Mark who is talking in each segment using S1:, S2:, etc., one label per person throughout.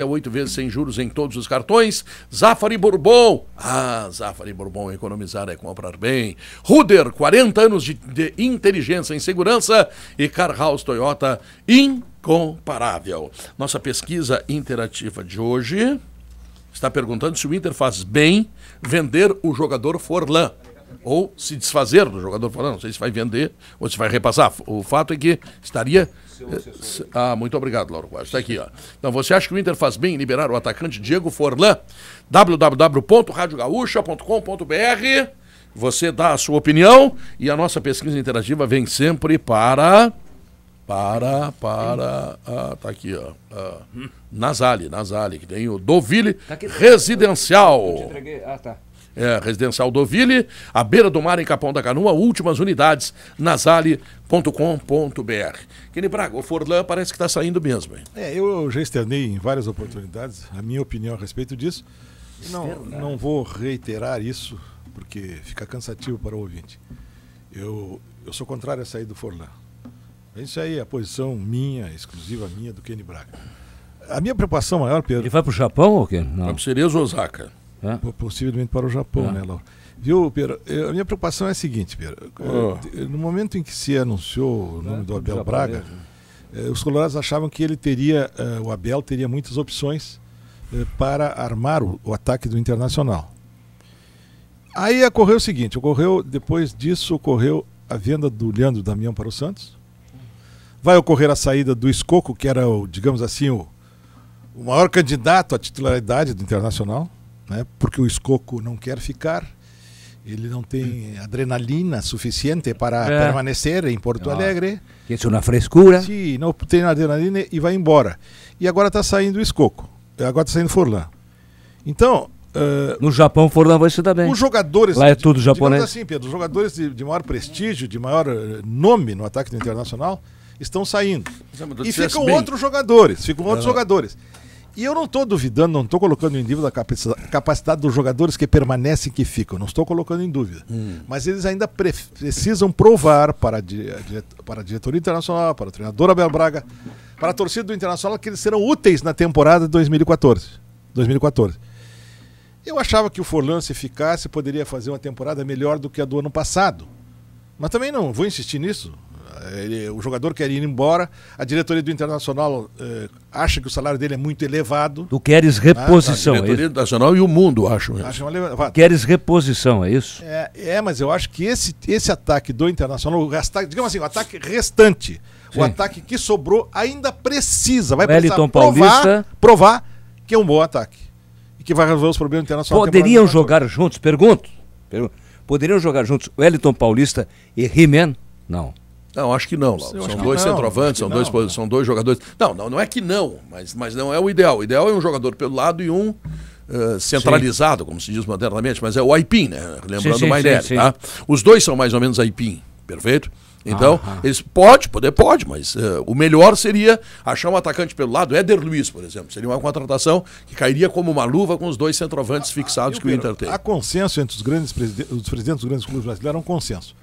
S1: 8 vezes sem juros em todos os cartões. Zafari Bourbon. Zafari Bourbon, economizar é comprar bem. Ruder, 40 anos de inteligência em segurança. E Car House Toyota, incomparável. Nossa pesquisa interativa de hoje está perguntando se o Inter faz bem vender o jogador Forlan. Ou se desfazer do jogador Forlan. Não sei se vai vender ou se vai repassar. O fato é que estaria... muito obrigado, Lauro Quadros. Está aqui, ó. Então, você acha que o Inter faz bem em liberar o atacante Diego Forlan? www.radiogaúcha.com.br. Você dá a sua opinião e a nossa pesquisa interativa vem sempre tá aqui, ó. Nasale, que tem o Deauville tá Residencial. Eu te entreguei. Tá. Residencial Deauville, à beira do mar em Capão da Canoa, últimas unidades, nasale.com.br. Kenny Braga, o Forlan parece que está saindo mesmo, hein?
S2: Eu já externei em várias oportunidades a minha opinião a respeito disso. Não vou reiterar isso, porque fica cansativo para o ouvinte. Eu sou contrário a sair do Forlan. Isso aí é a posição minha, exclusiva minha, do Kenny Braga. A minha preocupação maior, Pedro...
S3: Ele vai para o Japão ou o quê?
S1: Vai para o Cerezo Osaka.
S2: Possivelmente para o Japão, né, Laura? Viu, Pedro? A minha preocupação é a seguinte, Pedro. No momento em que se anunciou o nome do Abel Braga, os colorados achavam que ele teria, o Abel teria muitas opções para armar o ataque do Internacional. Aí ocorreu o seguinte, depois disso ocorreu a venda do Leandro Damião para o Santos. Vai ocorrer a saída do Escoco, que era, digamos assim, o maior candidato à titularidade do Internacional. Porque o Escoco não quer ficar, ele não tem adrenalina suficiente para permanecer em Porto Alegre.
S3: Isso é uma frescura.
S2: Sim, não tem adrenalina e vai embora. E agora está saindo o Escoco, agora está saindo Forlan. Então...
S3: no Japão, Forlan vai se dar bem.
S2: Os jogadores...
S3: Lá é tudo japonês.
S2: Assim, Pedro, os jogadores de maior prestígio, de maior nome no ataque do Internacional, estão saindo. E ficam outros jogadores, E eu não estou duvidando, não estou colocando em dúvida a capacidade dos jogadores que permanecem, que ficam. Não estou colocando em dúvida. Mas eles ainda precisam provar para a diretoria internacional, para o treinador Abel Braga, para a torcida do Internacional, que eles serão úteis na temporada de 2014. Eu achava que o Forlan, se ficasse, poderia fazer uma temporada melhor do que a do ano passado. Mas também não vou insistir nisso. O jogador quer ir embora, a diretoria do Internacional acha que o salário dele é muito elevado.
S3: Tu queres reposição,
S1: a diretoria Internacional e o mundo acham
S3: isso. Queres reposição, é isso?
S2: Mas eu acho que esse ataque do Internacional, digamos assim, o ataque restante, o ataque que sobrou, ainda vai precisar provar que é um bom ataque e que vai resolver os problemas do Internacional.
S3: Poderiam jogar juntos, pergunto, poderiam jogar juntos Wellington Paulista e He-Man? Não,
S1: acho que não, Lauro. São dois centroavantes, são dois jogadores. Não é que não, mas não é o ideal. O ideal é um jogador pelo lado e um centralizado, como se diz modernamente, mas é o Aipim, né? Lembrando o Mainelli, tá? Os dois são mais ou menos Aipim, perfeito? Então, eles pode, mas o melhor seria achar um atacante pelo lado. Éder Luiz, por exemplo, seria uma contratação que cairia como uma luva com os dois centroavantes fixados que o Inter tem.
S2: Há consenso entre os presidentes dos grandes clubes brasileiros, há um consenso.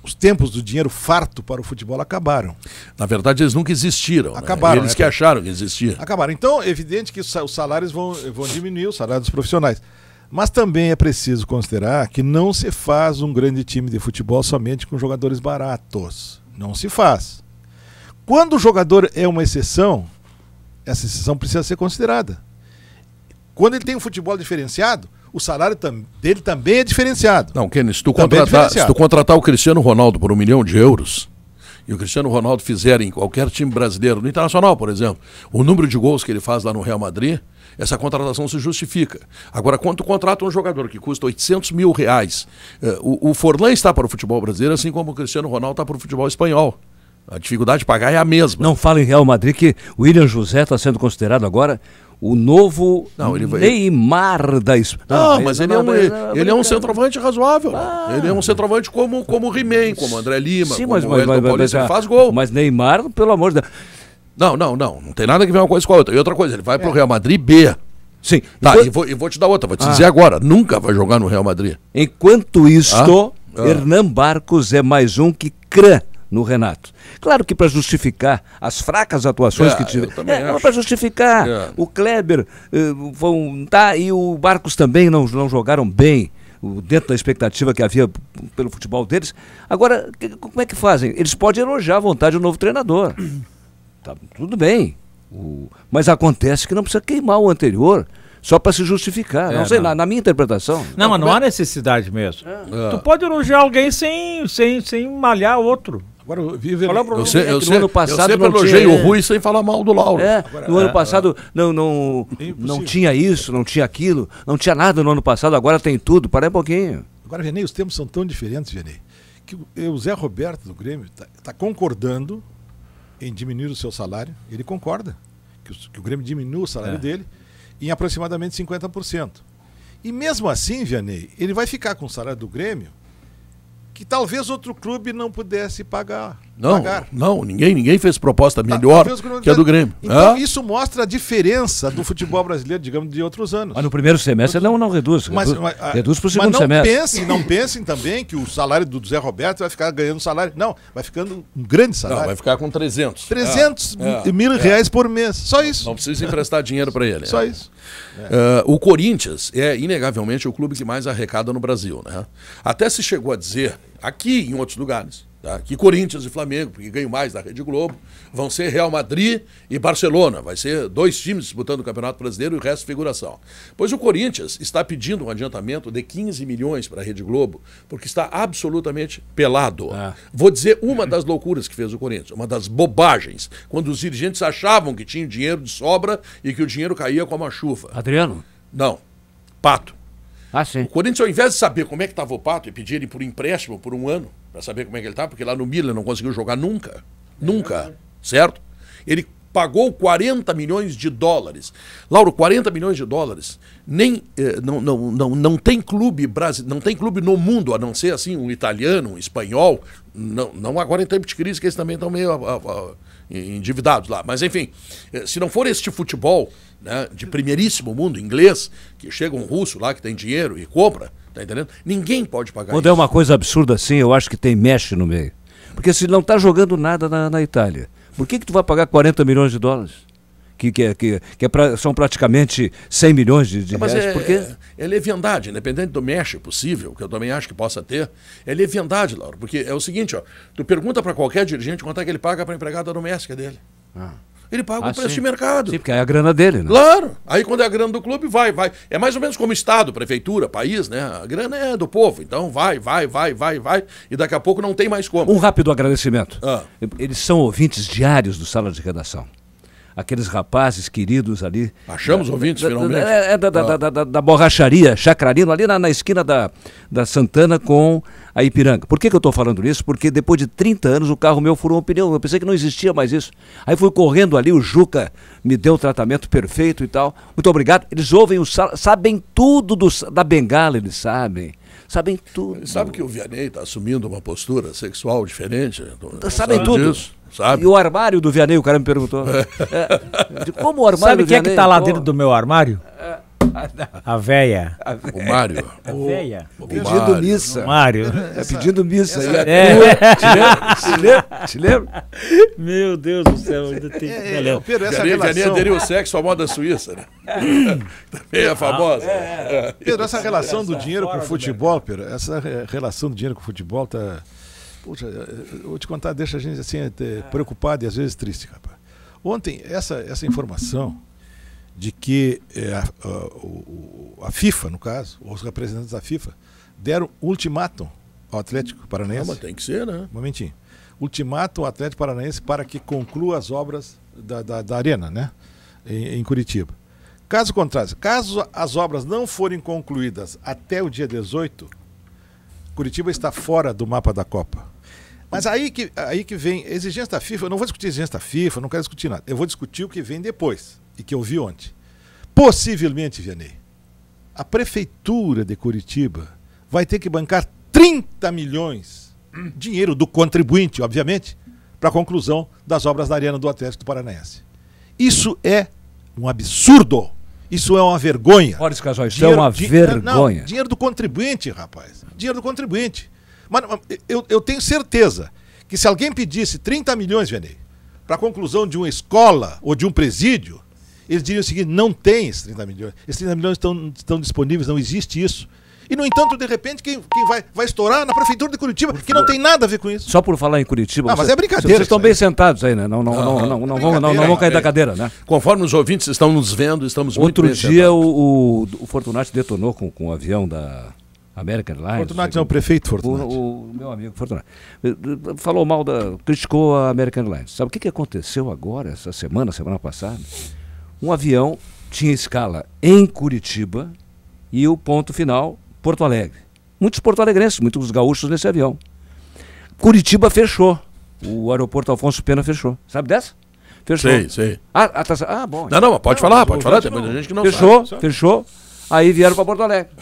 S2: Os tempos do dinheiro farto para o futebol acabaram.
S1: Na verdade, eles nunca existiram. Acabaram. Eles que acharam que existia.
S2: Acabaram. Então, é evidente que os salários vão diminuir, os salários dos profissionais. Mas também é preciso considerar que não se faz um grande time de futebol somente com jogadores baratos. Não se faz. Quando o jogador é uma exceção, essa exceção precisa ser considerada. Quando ele tem um futebol diferenciado, o salário dele também é diferenciado.
S1: Não, Kenny, se tu contratar o Cristiano Ronaldo por €1 milhão e o Cristiano Ronaldo fizer em qualquer time brasileiro, no Internacional, por exemplo, o número de gols que ele faz lá no Real Madrid, essa contratação se justifica. Agora, quando tu contrata um jogador que custa R$800 mil, o Forlan está para o futebol brasileiro, assim como o Cristiano Ronaldo está para o futebol espanhol. A dificuldade de pagar é a mesma.
S3: Não fala em Real Madrid que o William José está sendo considerado agora o novo Neymar da Espanha.
S1: Mas ele é um centroavante razoável. Ele é um centroavante como o He-Man, como o André Lima,
S3: sim,
S1: como o Wellington Paulista, ele faz gol.
S3: Mas Neymar, pelo amor de Deus...
S1: Não tem nada que ver uma coisa com a outra. E outra coisa, ele vai pro Real Madrid B.
S3: Sim.
S1: Tá, e vou te dar outra, vou te dizer agora, nunca vai jogar no Real Madrid.
S3: Enquanto isto, Hernan Barcos é mais um que crê no Renato. Claro que para justificar as fracas atuações que tiveram. Para justificar. O Kleber e o Barcos também não jogaram bem, dentro da expectativa que havia pelo futebol deles. Agora, como é que fazem? Eles podem elogiar à vontade o novo treinador. Tá, tudo bem. Mas acontece que não precisa queimar o anterior só para se justificar. Não sei, na minha interpretação.
S4: Não, mas não há necessidade mesmo. Tu pode elogiar alguém sem malhar outro.
S2: Agora,
S1: eu sempre elogiei o Rui sem falar mal do Lauro.
S3: No ano passado não tinha isso, não tinha aquilo, não tinha nada no ano passado, agora tem tudo. Para um pouquinho.
S2: Agora, Vianney, os tempos são tão diferentes, Vianney, que o Zé Roberto do Grêmio está concordando em diminuir o seu salário. Ele concorda que o Grêmio diminua o salário dele em aproximadamente 50%. E mesmo assim, Vianney, ele vai ficar com o salário do Grêmio que talvez outro clube não pudesse pagar.
S1: Não, ninguém fez proposta melhor que a do Grêmio.
S2: Então isso mostra a diferença do futebol brasileiro, digamos, de outros anos.
S3: Mas no primeiro semestre não reduz. Reduz para o segundo semestre.
S2: Não pensem também que o salário do Zé Roberto vai ficar ganhando salário. Não, vai ficando um grande salário.
S1: Não, vai ficar com 300.
S2: 300 mil reais por mês. Só isso.
S1: Não precisa emprestar dinheiro para ele.
S2: Só isso.
S1: O Corinthians é inegavelmente o clube que mais arrecada no Brasil, né? Até se chegou a dizer, aqui e em outros lugares, que Corinthians e Flamengo, porque ganham mais da Rede Globo, vão ser Real Madrid e Barcelona. Vai ser 2 times disputando o Campeonato Brasileiro e o resto figuração. Pois o Corinthians está pedindo um adiantamento de 15 milhões para a Rede Globo, porque está absolutamente pelado. Vou dizer uma das loucuras que fez o Corinthians, uma das bobagens, quando os dirigentes achavam que tinham dinheiro de sobra e que o dinheiro caía como a chuva.
S3: Adriano?
S1: Não. Pato.
S3: Sim.
S1: O Corinthians, ao invés de saber como é que estava o Pato e pedir ele por empréstimo por um ano, para saber como é que ele estava, porque lá no Milan não conseguiu jogar nunca, certo? Ele pagou 40 milhões de dólares. Lauro, 40 milhões de dólares, não tem clube brasileiro, não tem clube no mundo, a não ser assim um italiano, um espanhol, não agora em tempo de crise, que eles também estão meio endividados lá. Mas enfim, se não for este futebol, né, de primeiríssimo mundo, inglês, que chega um russo lá que tem dinheiro e compra, tá entendendo? Ninguém pode pagar
S3: Quando é uma coisa absurda assim, eu acho que tem mexe no meio. Porque se não está jogando nada na Itália, por que tu vai pagar 40 milhões de dólares? São praticamente 100 milhões de reais. Por quê?
S1: É leviandade, independente do mexe possível, que eu também acho que possa ter, é leviandade, Lauro, porque é o seguinte, tu pergunta para qualquer dirigente quanto é que ele paga para a empregada doméstica dele. Ele paga o preço de mercado.
S3: Sim, porque é a grana dele, né?
S1: Claro. Aí quando é a grana do clube, vai. É mais ou menos como Estado, prefeitura, país, né? A grana é do povo. Então vai. E daqui a pouco não tem mais como.
S3: Um rápido agradecimento. Eles são ouvintes diários do Sala de Redação. Aqueles rapazes queridos ali.
S1: Achamos ouvintes, finalmente.
S3: Da borracharia Chacrarino, ali na esquina da Santana com a Ipiranga. Por que eu estou falando isso? Porque depois de 30 anos o carro meu furou um pneu. Eu pensei que não existia mais isso. Aí fui correndo ali, o Juca me deu o tratamento perfeito e tal. Muito obrigado. Eles ouvem sabem tudo da bengala, eles sabem. Sabem tudo.
S1: Sabe que o Vianney está assumindo uma postura sexual diferente?
S3: Sabem tudo.
S1: Disso, sabe?
S3: E o armário do Vianney, o cara me perguntou. Como o armário
S4: Sabe
S3: do
S4: quem é que
S3: Vianney?
S4: está lá dentro do meu armário? A véia.
S1: O Mário.
S4: A véia.
S3: Pedindo missa.
S4: O Mário.
S3: Pedindo missa. Te lembra?
S4: Meu Deus do céu.
S1: Vianney aderiu o sexo à moda suíça, né? Também é famosa.
S2: Pedro, essa relação do dinheiro com o futebol, Pedro, essa relação do dinheiro com o futebol tá... Puxa, eu vou te contar, deixa a gente assim preocupado e às vezes triste, rapaz. Ontem, essa informação de que a FIFA, no caso, os representantes da FIFA, deram ultimátum ao Atlético Paranaense.
S1: Mas tem que ser, né?
S2: Um momentinho. Ultimátum ao Atlético Paranaense para que conclua as obras da Arena, né? Em Curitiba. Caso contrário, caso as obras não forem concluídas até o dia 18, Curitiba está fora do mapa da Copa. Mas aí que vem a exigência da FIFA. Eu não vou discutir a exigência da FIFA, não quero discutir nada. Eu vou discutir o que vem depois e que eu vi ontem. Possivelmente, Vianney, a Prefeitura de Curitiba vai ter que bancar 30 milhões, dinheiro do contribuinte, obviamente, para a conclusão das obras da Arena do Atlético Paranaense. Isso é um absurdo. Isso é uma vergonha.
S3: Olha, Casal, isso é uma vergonha.
S2: Não, dinheiro do contribuinte, rapaz. Dinheiro do contribuinte. Mas eu tenho certeza que se alguém pedisse 30 milhões, Vianney, para a conclusão de uma escola ou de um presídio, eles diriam o seguinte: não tem esses 30 milhões. Esses 30 milhões estão disponíveis, não existe isso. E, no entanto, de repente, quem vai estourar na Prefeitura de Curitiba, que não tem nada a ver com isso.
S3: Só por falar em Curitiba...
S2: mas é brincadeira.
S3: Vocês estão bem sentados aí, né? Não vão cair da cadeira, né?
S1: Conforme os ouvintes estão nos vendo, estamos muito bem
S3: sentados. Outro dia o Fortunati detonou com o avião da American Airlines.
S2: Fortunati é o prefeito Fortunati.
S3: O meu amigo Fortunati. Falou mal criticou a American Airlines. Sabe o que aconteceu agora, essa semana passada? Um avião tinha escala em Curitiba e o ponto final... Porto Alegre. Muitos porto-alegrenses, muitos gaúchos nesse avião. Curitiba fechou. O aeroporto Afonso Pena fechou. Sabe dessa? Fechou.
S1: Sei.
S3: Bom.
S1: Não, pode falar. Tem muita gente que não sabe.
S3: Fechou. Aí vieram para Porto Alegre.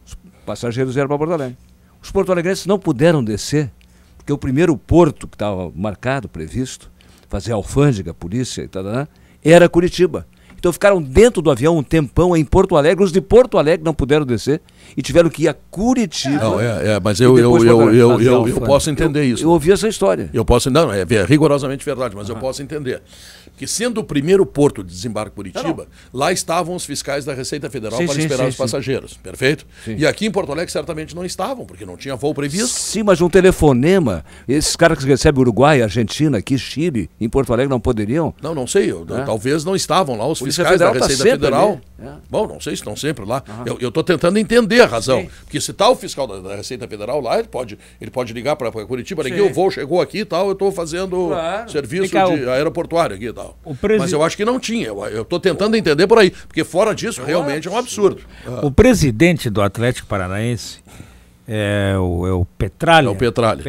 S3: Os passageiros vieram para Porto Alegre. Os porto-alegrenses não puderam descer, porque o primeiro porto que estava marcado, previsto, fazer alfândega, polícia e tal, era Curitiba. Então ficaram dentro do avião um tempão em Porto Alegre. Os de Porto Alegre não puderam descer e tiveram que ir a Curitiba.
S1: Não, mas eu posso entender isso.
S3: Eu ouvi essa história.
S1: Não, é rigorosamente verdade, mas eu posso entender. Que sendo o primeiro porto de desembarque Curitiba, lá estavam os fiscais da Receita Federal para esperar os passageiros. Perfeito? Sim. E aqui em Porto Alegre certamente não estavam, porque não tinha voo previsto.
S3: Sim, mas um telefonema, esses caras que recebem Uruguai, Argentina, aqui, Chile, em Porto Alegre não poderiam?
S1: Não sei, talvez não estavam lá os fiscais da Receita Federal. Bom, não sei se estão sempre lá. Eu estou tentando entender a razão. Sim. Porque se está o fiscal da Receita Federal lá, ele pode ligar para Curitiba, aqui o voo chegou aqui e tal, eu estou fazendo serviço aeroportuário aqui e tal. Mas eu acho que não tinha. Eu estou tentando entender por aí. Porque fora disso, realmente é um absurdo.
S4: O presidente do Atlético Paranaense é o Petralha.
S1: É o Petralha.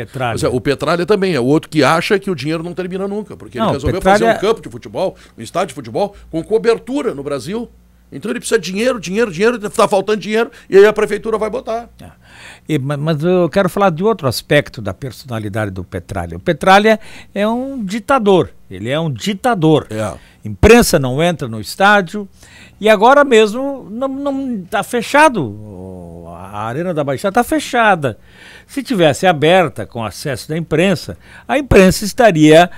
S1: O Petralha também é o outro que acha que o dinheiro não termina nunca. Porque ele resolveu fazer um campo de futebol, um estádio de futebol, com cobertura no Brasil. Então ele precisa de dinheiro, está faltando dinheiro, e aí a prefeitura vai botar.
S4: Mas eu quero falar de outro aspecto da personalidade do Petralha. O Petralha é um ditador, ele é um ditador. Imprensa não entra no estádio, e agora mesmo não está fechado, a Arena da Baixada está fechada. Se tivesse aberta com acesso da imprensa, a imprensa estaria...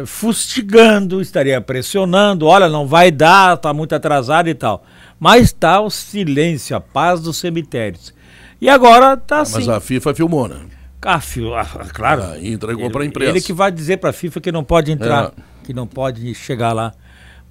S4: fustigando, estaria pressionando, olha, não vai dar, está muito atrasado e tal. Mas está o silêncio, a paz dos cemitérios. E agora está assim.
S1: Mas a FIFA filmou, né?
S4: Claro.
S1: Entregou para a imprensa.
S4: Ele que vai dizer para a FIFA que não pode entrar, que não pode chegar lá.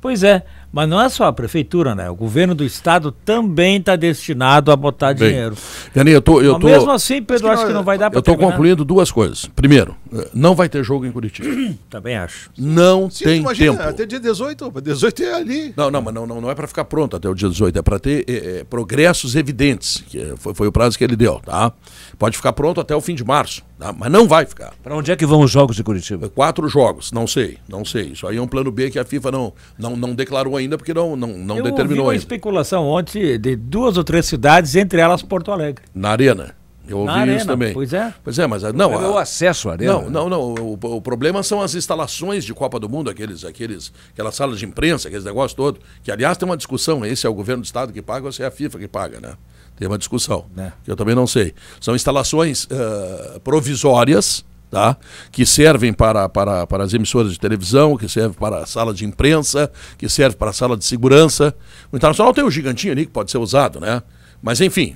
S4: Pois é, mas não é só a prefeitura, né? O governo do estado também está destinado a botar dinheiro.
S1: Vianney,
S4: mesmo assim, Pedro, acho que não vai dar para
S1: terminar. Eu estou concluindo duas coisas. Primeiro, não vai ter jogo em Curitiba.
S4: Também acho.
S1: Não tem tempo.
S2: Até dia 18, 18 é ali.
S1: Não é para ficar pronto até o dia 18, é para ter progressos evidentes, que foi o prazo que ele deu, tá? Pode ficar pronto até o fim de março, tá? Mas não vai ficar.
S3: Para onde é que vão os jogos de Curitiba?
S1: 4 jogos, não sei. Isso aí é um plano B que a FIFA não declarou ainda, porque não determinou ainda. Eu vi uma
S4: especulação ontem de 2 ou 3 cidades, entre elas Porto Alegre.
S1: Na Arena. Eu ouvi isso também.
S4: Pois é,
S1: mas não.
S3: O acesso à Arena.
S1: Não. O problema são as instalações de Copa do Mundo, aquelas salas de imprensa, aqueles negócios todos. Que, aliás, tem uma discussão. Esse é o governo do estado que paga ou se é a FIFA que paga, né? Tem uma discussão, que eu também não sei. São instalações provisórias, tá? Que servem para as emissoras de televisão, que servem para a sala de imprensa, que servem para a sala de segurança. O Internacional tem um gigantinho ali que pode ser usado, né? Mas, enfim,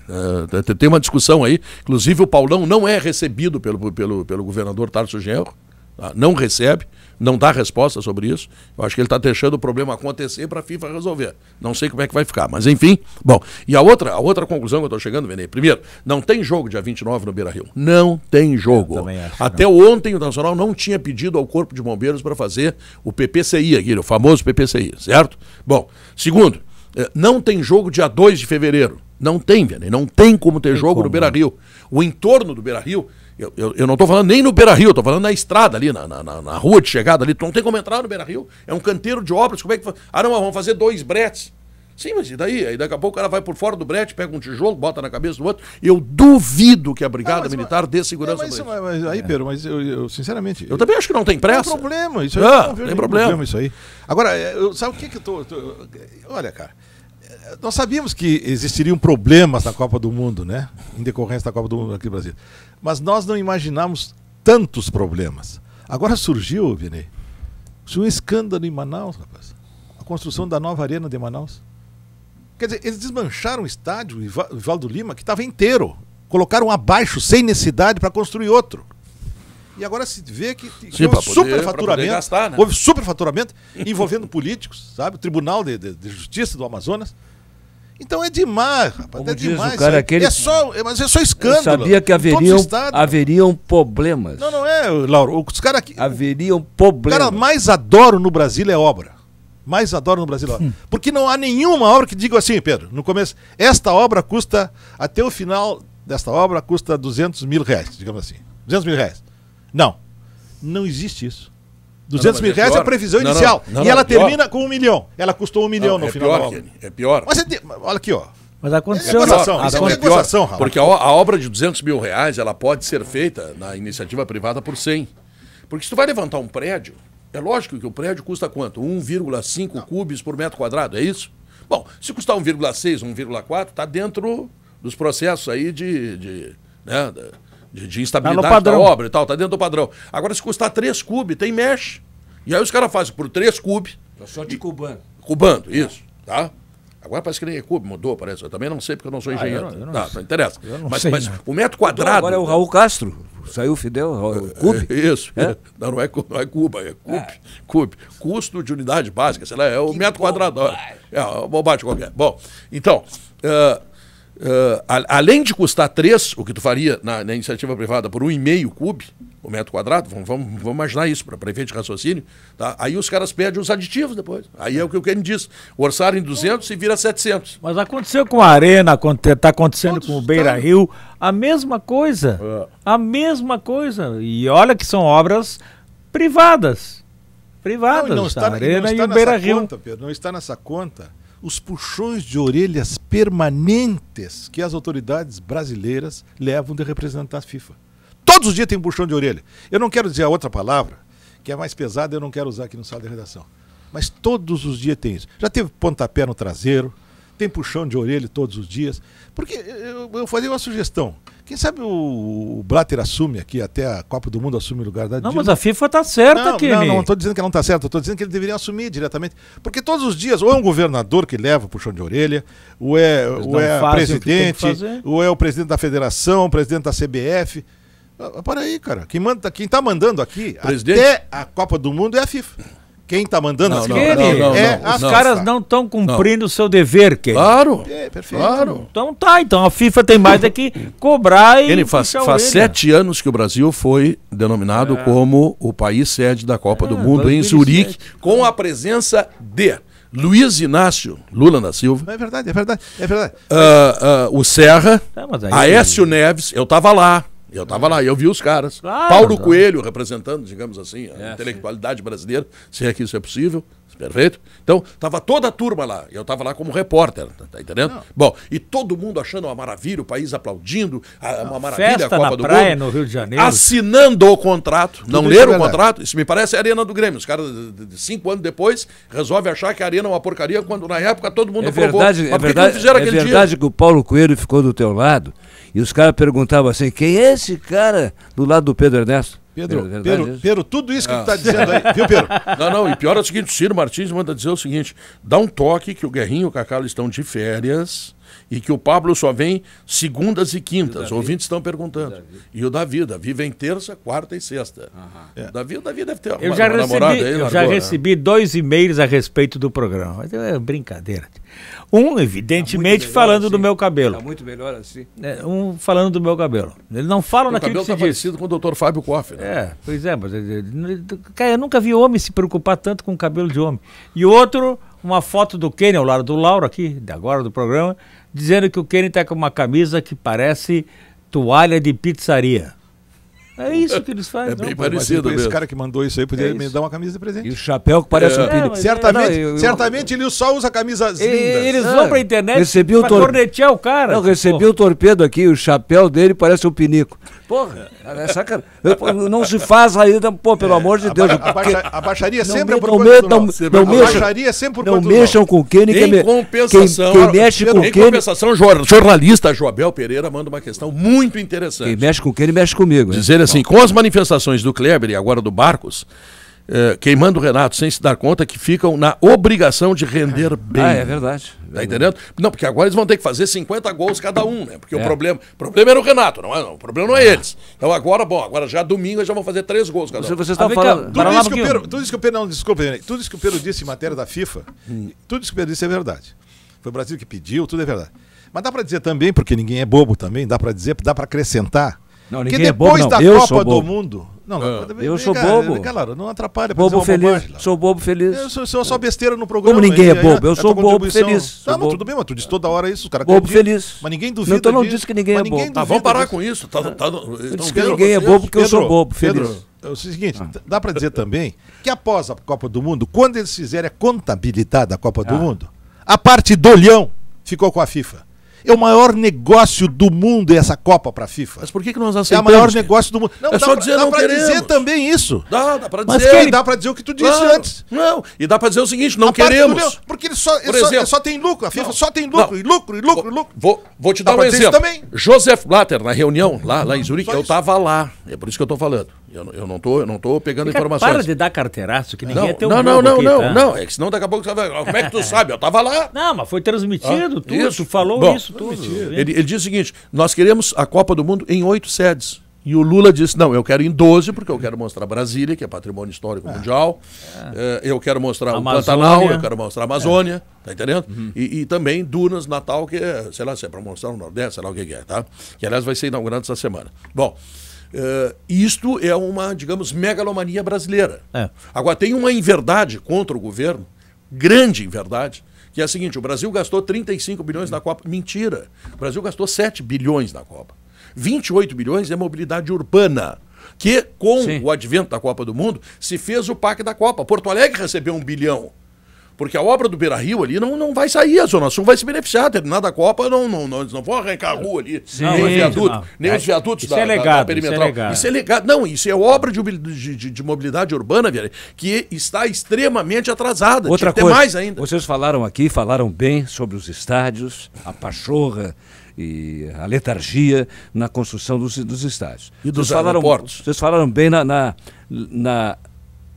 S1: tem uma discussão aí. Inclusive, o Paulão não é recebido pelo governador Tarso Genro. Tá? Não recebe, não dá resposta sobre isso. Eu acho que ele está deixando o problema acontecer para a FIFA resolver. Não sei como é que vai ficar, mas enfim. Bom, e a outra conclusão que eu estou chegando, Vianney. Primeiro, não tem jogo dia 29 no Beira-Rio. Não tem jogo. Até ontem o Nacional não tinha pedido ao Corpo de Bombeiros para fazer o PPCI, aquele, o famoso PPCI, certo? Bom, segundo, não tem jogo dia 2 de fevereiro. Não tem, Vianney. Não tem como ter jogo no Beira-Rio. O entorno do Beira-Rio... Eu não estou falando nem no Beira-Rio, estou falando na estrada ali, na rua de chegada ali. Tu não tem como entrar no Beira-Rio. É um canteiro de obras. Como é que faz? Não, vamos fazer 2 bretes. Sim, mas e daí? Aí daqui a pouco o cara vai por fora do brete, pega um tijolo, bota na cabeça do outro. Eu duvido que a Brigada Militar dê segurança para isso.
S2: Mas aí, Pedro, eu sinceramente...
S1: Eu também acho que não tem pressa.
S2: Não tem problema. Isso aí
S1: tem problema.
S2: Isso aí. Agora, sabe o que eu tô... Olha, cara... Nós sabíamos que existiriam problemas na Copa do Mundo, né? Em decorrência da Copa do Mundo aqui no Brasil. Mas nós não imaginávamos tantos problemas. Agora surgiu, Vinei, um escândalo em Manaus, rapaz. A construção da nova arena de Manaus. Quer dizer, eles desmancharam o estádio, o Valdo Lima, que estava inteiro. Colocaram abaixo, sem necessidade, para construir outro. E agora se vê que houve superfaturamento, gastar, né? Houve superfaturamento envolvendo políticos, sabe? O Tribunal de Justiça do Amazonas. Então é demais, rapaz.
S3: Como
S2: é demais.
S3: O cara, aquele...
S2: Mas é só escândalo.
S3: Eu sabia que haveriam problemas.
S2: Não é, Lauro. Os caras aqui.
S3: Haveriam problemas.
S2: O cara mais adoro no Brasil é obra. Mais adoro no Brasil é obra. Porque não há nenhuma obra que diga assim, Pedro, no começo, esta obra custa, até o final desta obra, custa 200 mil reais, digamos assim. 200 mil reais. Não existe isso. 200 mil reais é a previsão inicial. E ela termina com 1 milhão. Ela custou 1 milhão no final da obra.
S1: É pior.
S2: Mas olha aqui, ó.
S4: Mas aconteceu.
S1: Porque a obra de 200 mil reais, ela pode ser feita na iniciativa privada por 100. Porque se tu vai levantar um prédio, é lógico que o prédio custa quanto? 1,5 cubos por metro quadrado, é isso? Bom, se custar 1,6, 1,4, está dentro dos processos aí de instabilidade da obra e tal, tá dentro do padrão. Agora, se custar 3 cubos, tem mexe. E aí os caras fazem por 3 cubos.
S3: Só de cubando.
S1: Cubando, isso, tá? Agora parece que nem é cubo, mudou, parece. Eu também não sei, porque eu não sou engenheiro. Não interessa. Mas o metro quadrado...
S3: Agora é o Raul Castro. Saiu o Fidel, Cube.
S1: Isso. Não é Cuba, é Cube. Custo de unidade básica, sei lá, é o metro quadrado. É uma bobagem qualquer. Bom, então... além de custar 3, o que tu faria na iniciativa privada por 1,5 cubo, o metro quadrado, vamos imaginar isso para efeito de raciocínio, tá? Aí os caras pedem os aditivos depois. Aí é o que o Kenny diz, orçaram em 200 e vira 700.
S4: Mas aconteceu com a Arena, está acontecendo com o Beira Rio, a mesma coisa. A mesma coisa. E olha que são obras privadas. A Arena e o Beira Rio.
S2: Não está nessa conta os puxões de orelhas permanentes que as autoridades brasileiras levam de representar a FIFA. Todos os dias tem um puxão de orelha. Eu não quero dizer a outra palavra, que é mais pesada, eu não quero usar aqui no sala de redação. Mas todos os dias tem isso. Já teve pontapé no traseiro, tem puxão de orelha todos os dias. Porque eu faria uma sugestão. Quem sabe o Blatter assume aqui, até a Copa do Mundo assume o lugar da...
S4: Não, mas a FIFA está certa aqui.
S2: Não estou dizendo que ela não está certa, estou dizendo que ele deveria assumir diretamente. Porque todos os dias, ou é um governador que leva o puxão de orelha, ou é o presidente, ou é o presidente da federação, o presidente da CBF. Para aí, cara. Quem está mandando aqui, até a Copa do Mundo, é a FIFA. Quem está mandando
S4: os caras não estão cumprindo o seu dever, Kenny.
S1: Claro.
S2: Perfeito.
S1: Claro.
S4: Então a FIFA tem mais é que cobrar e...
S1: Kenny, faz 7 anos que o Brasil foi denominado como o país sede da Copa do Mundo em Zurique, com a presença de Luiz Inácio Lula da Silva.
S2: É verdade.
S1: O Serra, Aécio Neves, eu estava lá, eu vi os caras. Paulo Coelho representando, digamos assim, a intelectualidade brasileira, se é que isso é possível, perfeito? Então, estava toda a turma lá, eu estava lá como repórter, tá entendendo? Bom, e todo mundo achando uma maravilha, o país aplaudindo, uma maravilha a Copa do
S4: praia, Mundo. No Rio de Janeiro.
S1: Assinando o contrato, não leram o contrato, isso me parece a Arena do Grêmio. Os caras, 5 anos depois, resolvem achar que a Arena é uma porcaria, quando na época todo mundo aprovou.
S3: É verdade que o Paulo Coelho ficou do teu lado, e os caras perguntavam assim, quem é esse cara do lado do Pedro Ernesto?
S2: Pedro, tudo isso que tu está dizendo aí, viu, Pedro?
S1: Não, e pior é o seguinte, o Ciro Martins manda dizer o seguinte, dá um toque que o Guerrinho e o Cacalo estão de férias e que o Pablo só vem segundas e quintas, ouvintes estão perguntando. E o Davi vem terça, quarta e sexta. O Davi deve ter
S4: uma namorada aí. Eu já recebi 2 e-mails a respeito do programa, mas é brincadeira. Evidentemente, falando assim, do meu cabelo.
S3: Está muito melhor assim.
S4: Falando do meu cabelo. Ele não fala naquilo que se diz. O cabelo
S1: está parecido com o Dr. Fábio Koff, né?
S4: Pois é, mas eu nunca vi homem se preocupar tanto com o cabelo de homem. E outro, uma foto do Kenny ao lado do Lauro aqui, agora do programa, dizendo que o Kenny está com uma camisa que parece toalha de pizzaria. É isso que eles fazem.
S1: É bem parecido mesmo.
S2: Esse cara que mandou isso aí poderia me dar uma camisa de presente.
S3: E o chapéu que parece um pino.
S2: Certamente ele só usa camisas lindas.
S4: Eles vão pra internet
S3: pra
S4: cornetear o cara.
S3: Não, recebi o torpedo aqui, o chapéu dele parece um pinico. Porra, é sacanagem. Não se faz ainda, pelo amor de Deus.
S2: A baixaria sempre é por
S3: Não mexam com o Kenny.
S1: Em compensação,
S3: quem mexe com o Kenny...
S1: Em compensação, jornalista Joabel Pereira manda uma questão muito interessante.
S3: Quem mexe com o Kenny, mexe comigo.
S1: Dizer assim, com as manifestações do Kleber e agora do Barcos, queimando o Renato sem se dar conta que ficam na obrigação de render bem.
S3: É verdade.
S1: Tá entendendo? Não, porque agora eles vão ter que fazer 50 gols cada um, né? Porque o problema era o Renato, não, o problema não é eles. Então agora já domingo eles já vão fazer 3 gols cada um.
S3: Você está falando...
S2: Tudo isso que o Pedro, não, desculpa, tudo isso que o Pedro disse em matéria da FIFA, tudo isso que o Pedro disse é verdade. Foi o Brasil que pediu, tudo é verdade. Mas dá para dizer também, porque ninguém é bobo também, dá para acrescentar,
S3: não,
S2: que depois da Copa do Mundo... Não,
S3: eu sou bobo.
S2: Claro, não atrapalha.
S3: Bobo feliz. Sou bobo feliz.
S2: Eu sou só besteira no programa.
S3: Como ninguém é bobo? Eu sou bobo feliz.
S2: Tá, mas tudo bem, mas tu diz toda hora isso, os caras
S3: bobo feliz.
S2: Mas ninguém duvida.
S3: Então não diz que ninguém é bobo.
S1: Vamos parar com isso.
S3: Ninguém é bobo porque eu sou bobo feliz.
S2: É o seguinte, dá para dizer também que após a Copa do Mundo, quando eles fizerem a contabilidade da Copa do Mundo, a parte do olhão ficou com a FIFA. É o maior negócio do mundo essa Copa para a FIFA.
S1: Mas por que nós aceitamos?
S2: É o maior negócio do mundo.
S1: Não, é só dizer não queremos.
S2: Dá para dizer também isso.
S1: Dá para dizer.
S2: Dá para dizer o que tu disse antes.
S1: Não, e dá para dizer o seguinte, não queremos.
S2: Porque ele só tem lucro, a FIFA só tem lucro, e lucro.
S1: Vou te dar um exemplo. Também. Joseph Blatter, na reunião lá em Zurique, eu estava lá. É por isso que eu estou falando. Eu não tô pegando informações.
S4: Para de dar carteiraço, que ninguém é teu
S1: Não, é que senão daqui a pouco você vai... Como é que tu sabe? Eu estava lá.
S4: Não, mas foi transmitido tudo,
S1: isso.
S4: Tu falou isso tudo.
S1: Ele diz o seguinte, nós queremos a Copa do Mundo em 8 sedes. E o Lula disse, não, eu quero em 12, porque eu quero mostrar Brasília, que é patrimônio histórico mundial. Eu quero mostrar o Pantanal, eu quero mostrar a Amazônia, tá entendendo? E também Dunas, Natal, que é, sei lá, se é para mostrar o Nordeste, sei lá o que é, tá? Que aliás vai ser inaugurado essa semana. Bom, isto é uma, digamos, megalomania brasileira. Agora, tem uma inverdade contra o governo, grande inverdade, que é a seguinte, o Brasil gastou 35 bilhões na Copa. Mentira, o Brasil gastou 7 bilhões na Copa. 28 bilhões é mobilidade urbana, que com o advento da Copa do Mundo se fez o PAC da Copa. Porto Alegre recebeu 1 bilhão. Porque a obra do Beira-Rio ali não vai sair, a Zona Sul vai se beneficiar. Terminada a Copa, não vão arrancar a rua ali, nem os viadutos da perimetral. Isso é legado. Não, isso é obra de mobilidade urbana, que está extremamente atrasada.
S3: Outra coisa,
S1: mais ainda.
S3: Vocês falaram bem sobre os estádios, a pachorra e a letargia na construção dos estádios.
S1: E dos aeroportos.
S3: Vocês falaram bem na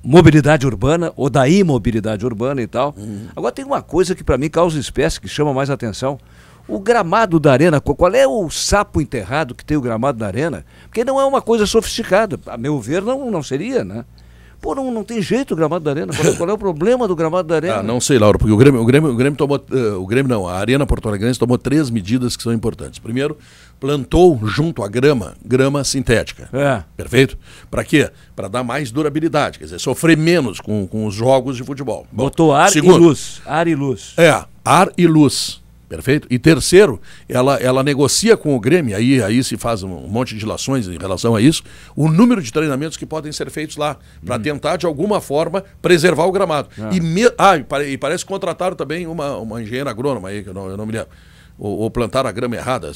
S3: mobilidade urbana, ou da imobilidade urbana e tal. Agora tem uma coisa que para mim causa espécie, que chama mais atenção. O gramado da arena, qual é o sapo enterrado que tem o gramado da arena? Porque não é uma coisa sofisticada. A meu ver, não seria, né? Pô, não tem jeito o gramado da arena. Qual é o problema do gramado da arena?
S1: Não sei, Laura, porque o Grêmio tomou... a Arena Porto Alegrense tomou 3 medidas que são importantes. Primeiro, plantou junto à grama sintética. Perfeito? Para quê? Para dar mais durabilidade, quer dizer, sofrer menos com os jogos de futebol.
S3: Botou ar e luz. Ar e luz.
S1: Ar e luz. Perfeito? E terceiro, ela negocia com o Grêmio, aí se faz um monte de dilações em relação a isso, o número de treinamentos que podem ser feitos lá, para tentar, de alguma forma, preservar o gramado. E parece que contrataram também uma engenheira agrônoma aí, que eu não me lembro. Ou plantaram a grama errada,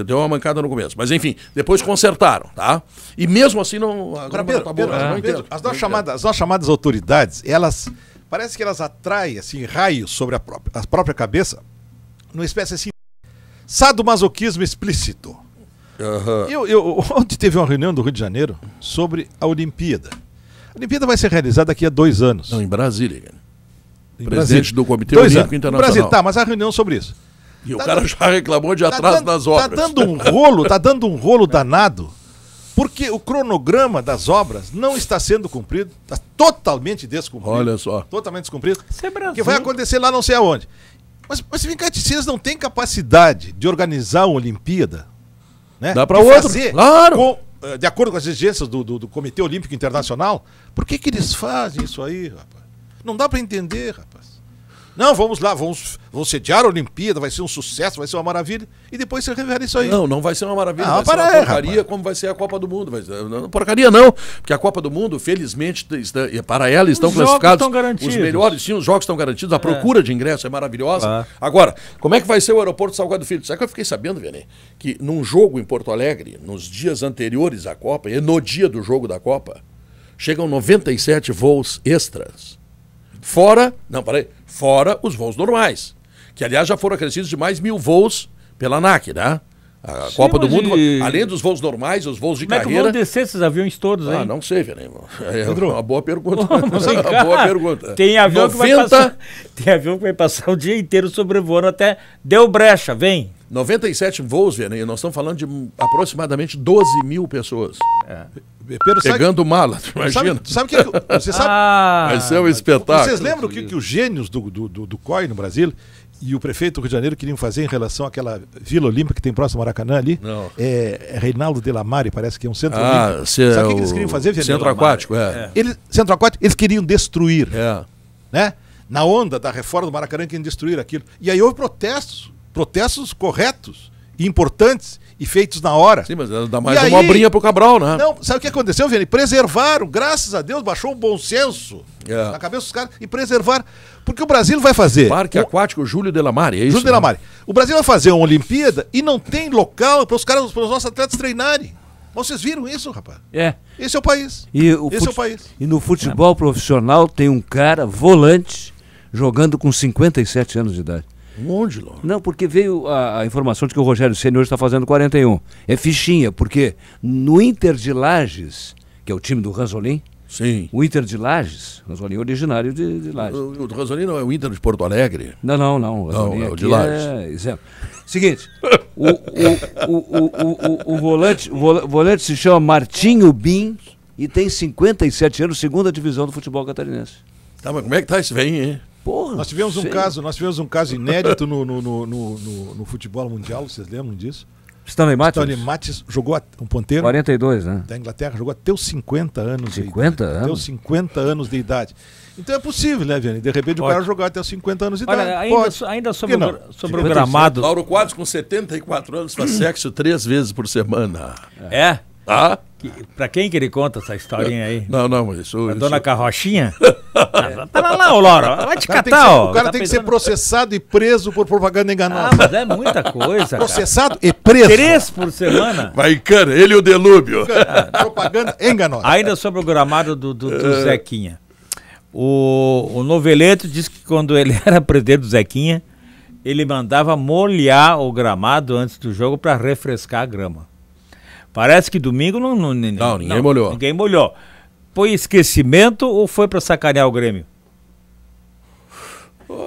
S1: deu uma mancada no começo. Mas enfim, depois consertaram, tá? E mesmo assim a grama não tá boa.
S2: As duas chamadas autoridades, elas, parece que elas atraem assim, raios sobre a própria cabeça, numa espécie assim, sadomasoquismo explícito. Ontem teve uma reunião do Rio de Janeiro sobre a Olimpíada. A Olimpíada vai ser realizada daqui a 2 anos.
S1: Não, em Brasília. Presidente do Comitê Olímpico Internacional.
S2: Brasil, tá, mas a reunião sobre isso.
S1: E o cara já reclamou de atraso nas obras.
S2: Tá dando um rolo danado, porque o cronograma das obras não está sendo cumprido, está totalmente descumprido.
S1: Olha só.
S2: Totalmente descumprido.
S4: Isso é Brasil.
S2: Que vai acontecer lá não sei aonde. Mas vem cá, se eles não têm capacidade de organizar uma Olimpíada, né?
S1: Dá para outro,
S2: claro. De acordo com as exigências do Comitê Olímpico Internacional, por que eles fazem isso aí, rapaz? Não dá para entender, rapaz. Não, vamos lá, vamos sediar a Olimpíada, vai ser um sucesso, vai ser uma maravilha, e depois você revela isso aí.
S1: Não vai ser uma maravilha, vai ser uma porcaria, rapaz. Como vai ser a Copa do Mundo. Porcaria não, porque a Copa do Mundo, felizmente, para ela estão classificados os melhores, sim, os jogos estão garantidos, a procura de ingresso é maravilhosa. Agora, como é que vai ser o aeroporto Salgado Filho? Sabe que eu fiquei sabendo, Vianney, que num jogo em Porto Alegre, nos dias anteriores à Copa, e no dia do jogo da Copa, chegam 97 voos extras. Fora os voos normais, que aliás já foram acrescidos de mais 1.000 voos pela ANAC, né? A Copa do Mundo, além dos voos normais, os voos de carreira...
S4: Como é que vão descer esses aviões todos aí?
S1: Não sei, velho. É uma boa pergunta. Uma boa pergunta.
S4: Tem avião que vai passar o dia inteiro sobrevoando até deu brecha, vem.
S1: 97 voos, velho, e nós estamos falando de aproximadamente 12 mil pessoas. Pegando mala, imagina.
S2: Sabe o que você sabe?
S1: Vai ser um espetáculo.
S2: Vocês lembram que os gênios do COI no Brasil e o prefeito do Rio de Janeiro queriam fazer em relação àquela Vila Olímpica que tem próximo ao Maracanã ali?
S1: Não.
S2: É Reinaldo Delamare, parece que é um centro olímpico. Sabe o que eles queriam fazer?
S1: Centro aquático,
S2: Centro aquático, eles queriam destruir. Né? Na onda da reforma do Maracanã, queriam destruir aquilo. E aí houve protestos corretos e importantes e feitos na hora.
S1: Sim, mas dá mais uma obrinha pro Cabral, né?
S2: Não, sabe o que aconteceu, Vianney? Preservaram, graças a Deus, baixou um bom senso na cabeça dos caras e preservaram. Porque o Brasil vai fazer...
S1: Parque Aquático Júlio Delamare, é isso?
S2: Júlio Delamare. O Brasil vai fazer uma Olimpíada e não tem local para os nossos atletas treinarem. Vocês viram isso, rapaz? Esse é o país. Esse é o país.
S3: E no futebol profissional tem um cara, volante, jogando com 57 anos de idade.
S1: Onde, Ló?
S3: Não, porque veio a informação de que o Rogério Ceni hoje está fazendo 41. É fichinha, porque no Inter de Lages, que é o time do Ranzolin,
S1: sim.
S3: O Inter de Lages, Ranzolin é originário de Lages.
S1: O Ranzolin não é o Inter de Porto Alegre?
S3: Não.
S1: Não, é o de Lages.
S3: Exemplo. Seguinte, o volante se chama Martinho Bim e tem 57 anos, segunda divisão do futebol catarinense.
S1: Tá, mas como é que tá esse velho, hein?
S3: Porra,
S2: nós tivemos um caso inédito no futebol mundial, vocês lembram disso?
S3: Stanley Matthews?
S2: Stanley Matthews jogou um ponteiro
S3: 42, né?
S2: Da Inglaterra, jogou até os 50 anos.
S3: 50 anos?
S2: Até os 50 anos de idade. Então é possível, né, Vianney? De repente o cara jogar até os 50 anos de idade.
S4: Ainda sobre o gramado...
S1: Lauro Quadros, com 74 anos, faz sexo 3 vezes por semana.
S4: É?
S1: Ah?
S4: Pra quem que ele conta essa historinha aí?
S1: Não, isso...
S4: A dona Carrochinha? Pera lá, ô Lauro, vai te catar, ó.
S2: O cara tem que ser processado e preso por propaganda enganosa.
S4: Mas é muita coisa,
S2: processado e preso.
S4: 3 por semana?
S1: Vai, cara, ele e o Delúbio.
S2: Propaganda enganosa.
S4: Ainda sobre o gramado do Zequinha. O Noveleto disse que quando ele era presidente do Zequinha, ele mandava molhar o gramado antes do jogo para refrescar a grama. Parece que domingo
S1: ninguém molhou.
S4: Ninguém molhou. Foi esquecimento ou foi para sacanear o Grêmio?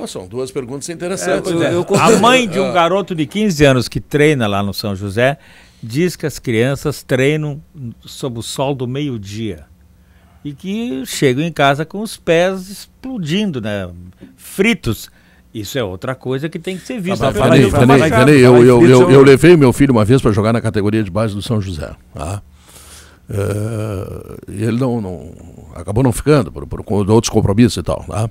S1: São duas perguntas interessantes.
S4: A mãe de um garoto de 15 anos que treina lá no São José diz que as crianças treinam sob o sol do meio-dia e que chegam em casa com os pés explodindo, né? Fritos. Isso é outra coisa que tem que ser vista.
S1: Eu levei meu filho uma vez para jogar na categoria de base do São José. Tá? E ele não acabou não ficando por outros compromissos e tal. Tá?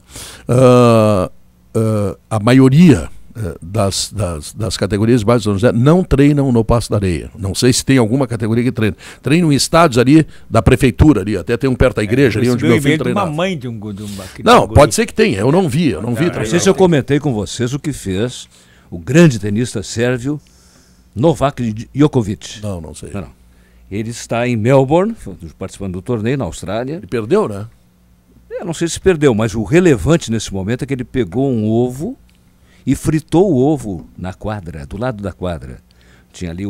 S1: A maioria das categorias de base do São José não treinam no Passo da Areia. Não sei se tem alguma categoria que treina. Treinam em estádios ali da prefeitura ali, até tem um perto da igreja ali onde meu filho treinava.
S4: Uma mãe de uma
S1: não, pode ser que tenha, eu não vi. Não
S3: sei se eu comentei com vocês o que fez o grande tenista sérvio Novak Djokovic.
S1: Não sei.
S3: Não. Ele está em Melbourne, participando do torneio na Austrália.
S1: Ele perdeu, né?
S3: Eu não sei se perdeu, mas o relevante nesse momento é que ele pegou um ovo e fritou o ovo na quadra, do lado da quadra. Tinha ali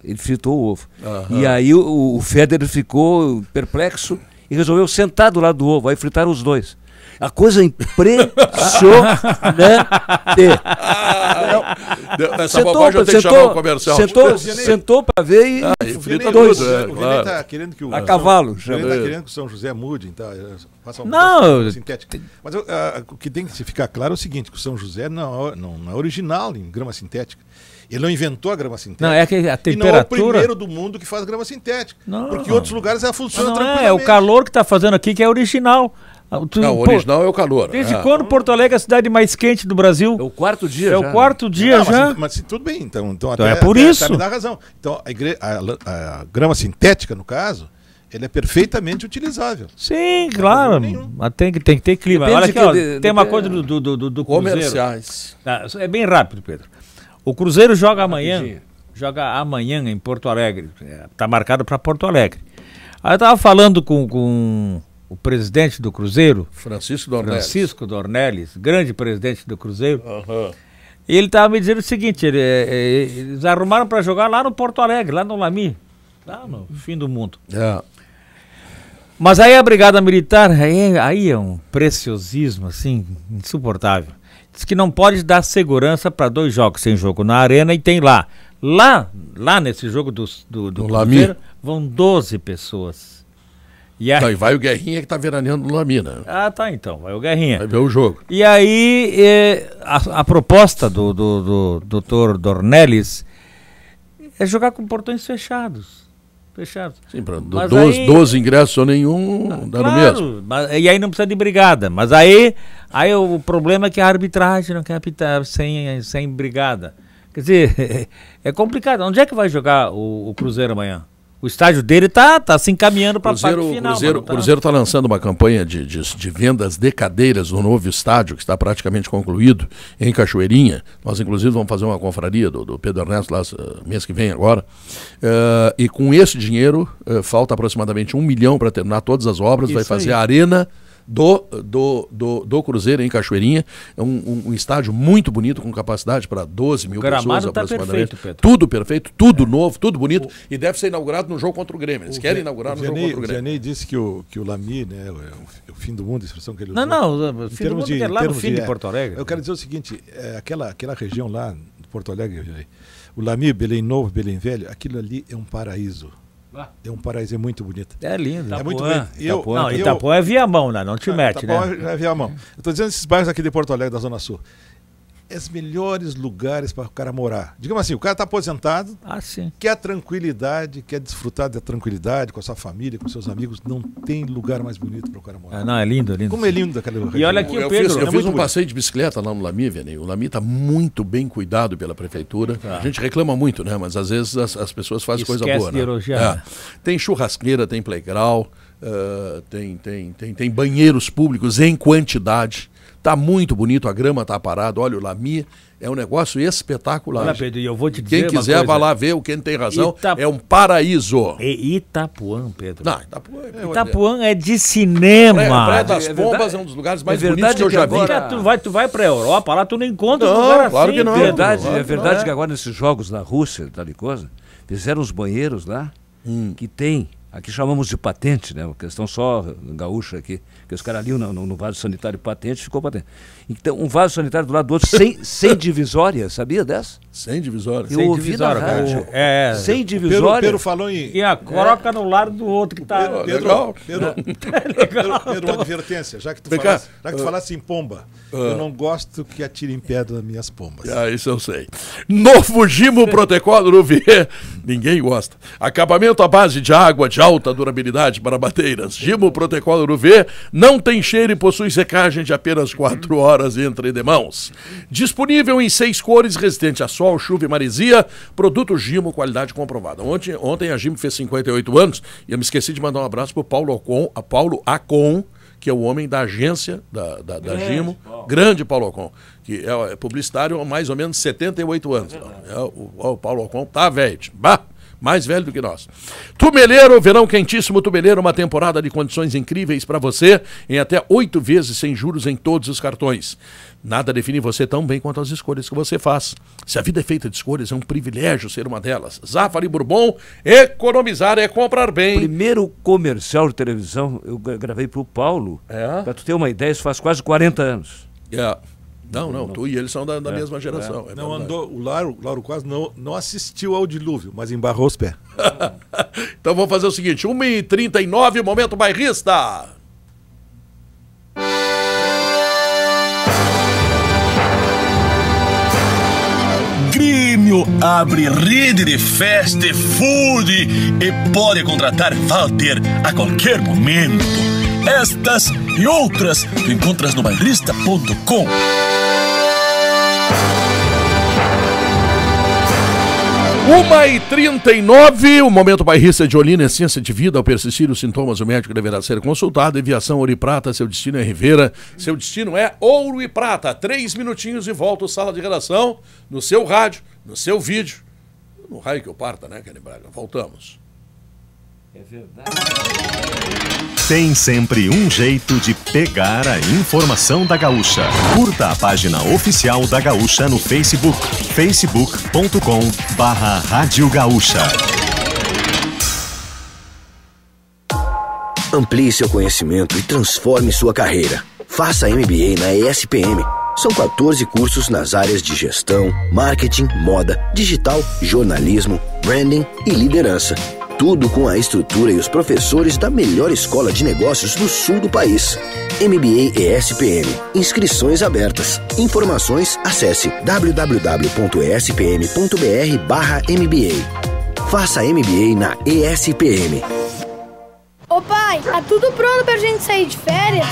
S3: ele fritou o ovo. E aí o Federer ficou perplexo e resolveu sentar do lado do ovo. Aí fritaram os dois. A coisa impressionante.
S1: Essa bobagem eu tenho que chamar o comercial.
S3: Sentou para ver
S1: e frita
S3: dois.
S2: O Vianney está querendo que o...
S3: A cavalo.
S2: O Vianney está querendo que o São José mude, então, faça
S4: uma
S2: sintética. Mas o que tem que ficar claro é o seguinte, que o São José não é original em grama sintética. Ele não inventou a grama sintética.
S4: Não, é que a temperatura...
S2: E não é o primeiro do mundo que faz grama sintética. Não. Porque em outros lugares ela funciona tranquilamente.
S4: É o calor que está fazendo aqui que é original.
S1: Não, o original é o calor.
S4: Desde quando Porto Alegre é a cidade mais quente do Brasil?
S3: É o quarto dia
S4: já. É o quarto dia já.
S2: Mas tudo bem, então
S4: é por isso.
S2: Me dá razão. Então a grama sintética, no caso, ele é perfeitamente utilizável.
S4: Sim, claro. Mas tem que ter clima. Olha aqui, tem uma coisa do
S1: comerciais.
S4: É bem rápido, Pedro. O Cruzeiro joga amanhã. Joga amanhã em Porto Alegre. Está marcado para Porto Alegre. Aí eu estava falando com o presidente do Cruzeiro,
S1: Francisco Dornelles,
S4: grande presidente do Cruzeiro, E ele estava me dizendo o seguinte, eles arrumaram para jogar lá no Porto Alegre, lá no Lami, lá no fim do mundo. Mas aí a Brigada Militar, aí é um preciosismo assim, insuportável. Diz que não pode dar segurança para 2 jogos. Tem jogo na Arena e tem lá. Lá nesse jogo do Cruzeiro, vão 12 pessoas. E
S1: vai o Guerrinha que tá veraneando no Lami, né?
S4: Tá, então. Vai o Guerrinha.
S1: Vai ver o jogo.
S4: E aí, a proposta do Dr. Dornelles é jogar com portões fechados.
S1: Sim, para 12 ingressos ou nenhum, dá no mesmo.
S4: E aí não precisa de brigada. Mas aí o problema é que a arbitragem não quer apitar sem brigada. Quer dizer, é complicado. Onde é que vai jogar o Cruzeiro amanhã? O estádio dele tá se encaminhando para a parte final.
S1: O Cruzeiro está lançando uma campanha de vendas de cadeiras no novo estádio, que está praticamente concluído, em Cachoeirinha. Nós, inclusive, vamos fazer uma confraria do Pedro Ernesto lá mês que vem agora. E com esse dinheiro, falta aproximadamente 1 milhão para terminar todas as obras. Vai fazer a arena do Cruzeiro em Cachoeirinha. É um estádio muito bonito, com capacidade para 12 mil pessoas aproximadamente.
S4: Perfeito, Pedro.
S1: Tudo perfeito, tudo novo, tudo bonito, e deve ser inaugurado no jogo contra o Grêmio. Eles querem inaugurar no jogo contra o Grêmio.
S2: O Gianni disse que o Lami, né, é o fim do mundo, a expressão que ele
S4: usou. Não, o fim do mundo é lá no fim de Porto Alegre.
S2: Eu quero dizer o seguinte, aquela região lá de Porto Alegre, o Lami, Belém Novo, Belém Velho, aquilo ali é um paraíso. É um paraíso, é muito bonito.
S4: É lindo.
S2: É muito bonito.
S4: Itapuã é Viamão, né? Não te mete, né?
S2: Itapuã é Viamão. Eu estou dizendo esses bairros aqui de Porto Alegre, da Zona Sul. Os melhores lugares para o cara morar. Digamos assim, o cara está aposentado, quer tranquilidade, quer desfrutar da tranquilidade com a sua família, com seus amigos. Não tem lugar mais bonito para o cara morar.
S4: Não, é lindo, é lindo.
S2: Como é lindo aquela região.
S4: E olha aqui o Pedro.
S1: Eu fiz um passeio de bicicleta lá no Lami, Vianney. O Lami está muito bem cuidado pela prefeitura. A gente reclama muito, né? Mas às vezes as pessoas fazem coisa boa,
S4: de elogiar.
S1: Tem churrasqueira, tem playground, tem banheiros públicos em quantidade. Tá muito bonito, a grama tá parada. Olha, o Lami é um negócio espetacular.
S4: Olha, Pedro, e eu vou te dizer
S1: quem quiser, vai lá ver, o quem tem razão, é um paraíso.
S4: Itapuã, Pedro.
S1: Não,
S4: Itapuã é de cinema.
S1: Praia das Pombas é um dos lugares mais bonitos que eu já vi.
S4: Tu vai pra Europa, lá tu não encontra um
S1: lugar claro que não.
S3: É verdade que agora nesses jogos na Rússia, tal e coisa, fizeram os banheiros lá, que tem... Aqui chamamos de patente, né? Uma questão só gaúcha aqui, que os caras ali no vaso sanitário patente, ficou patente. Então, um vaso sanitário do lado do outro, sem divisória, sabia dessa?
S1: Sem divisória.
S3: Eu ouvi na rádio. Sem divisória.
S2: O Pedro falou em...
S4: E a coloca no lado do outro que tá...
S2: Pedro, uma advertência, já que tu falasse em pomba, eu não gosto que atirem pedra nas minhas pombas.
S1: Isso eu sei. Novo Gimo Protecol do V, ninguém gosta. Acabamento à base de água, de alta durabilidade para bateiras. Gimo Protecol do V não tem cheiro e possui secagem de apenas 4 horas entre demãos. Disponível em 6 cores, resistente a sol, chuva e maresia. Produto Gimo, qualidade comprovada. Ontem a Gimo fez 58 anos e eu me esqueci de mandar um abraço para o Paulo Acon, que é o homem da agência da Gimo, grande Paulo Ocon, que é publicitário há mais ou menos 78 anos. O Paulo Ocon tá velho, mais velho do que nós. Tumeleiro, verão quentíssimo Tumeleiro, uma temporada de condições incríveis para você, em até 8 vezes sem juros em todos os cartões. Nada define você tão bem quanto as escolhas que você faz. Se a vida é feita de escolhas, é um privilégio ser uma delas. Zafari Bourbon, economizar é comprar bem.
S3: Primeiro comercial de televisão, eu gravei para o Paulo, para tu ter uma ideia, isso faz quase 40 anos.
S1: Não, tu e eles são da mesma geração.
S2: Não andou, o Lauro quase não assistiu ao dilúvio, mas embarrou os pés.
S1: Então vamos fazer o seguinte, 1h39, Momento Bairrista.
S5: Grêmio abre rede de fast food e pode contratar Walter a qualquer momento. Estas e outras tu encontras no bairrista.com.
S1: Uma e 39, o Momento Bairrista de Olina, essência de vida. Ao persistir os sintomas, o médico deverá ser consultado. Deviação Ouro e Prata, seu destino é Rivera. Seu destino é Ouro e Prata. 3 minutinhos e volta, sala de redação, no seu rádio, no seu vídeo. No raio que eu parta, né, Kenny Braga? Voltamos.
S3: É verdade.
S6: Tem sempre um jeito de pegar a informação da Gaúcha. Curta a página oficial da Gaúcha no Facebook, facebook.com/Rádio Gaúcha.
S7: Amplie seu conhecimento e transforme sua carreira. Faça MBA na ESPM. São 14 cursos nas áreas de gestão, marketing, moda, digital, jornalismo, branding e liderança. Tudo com a estrutura e os professores da melhor escola de negócios do sul do país. MBA ESPM. Inscrições abertas. Informações, acesse www.espm.br/MBA. Faça MBA na ESPM.
S8: Ô pai, tá tudo pronto pra gente sair de férias?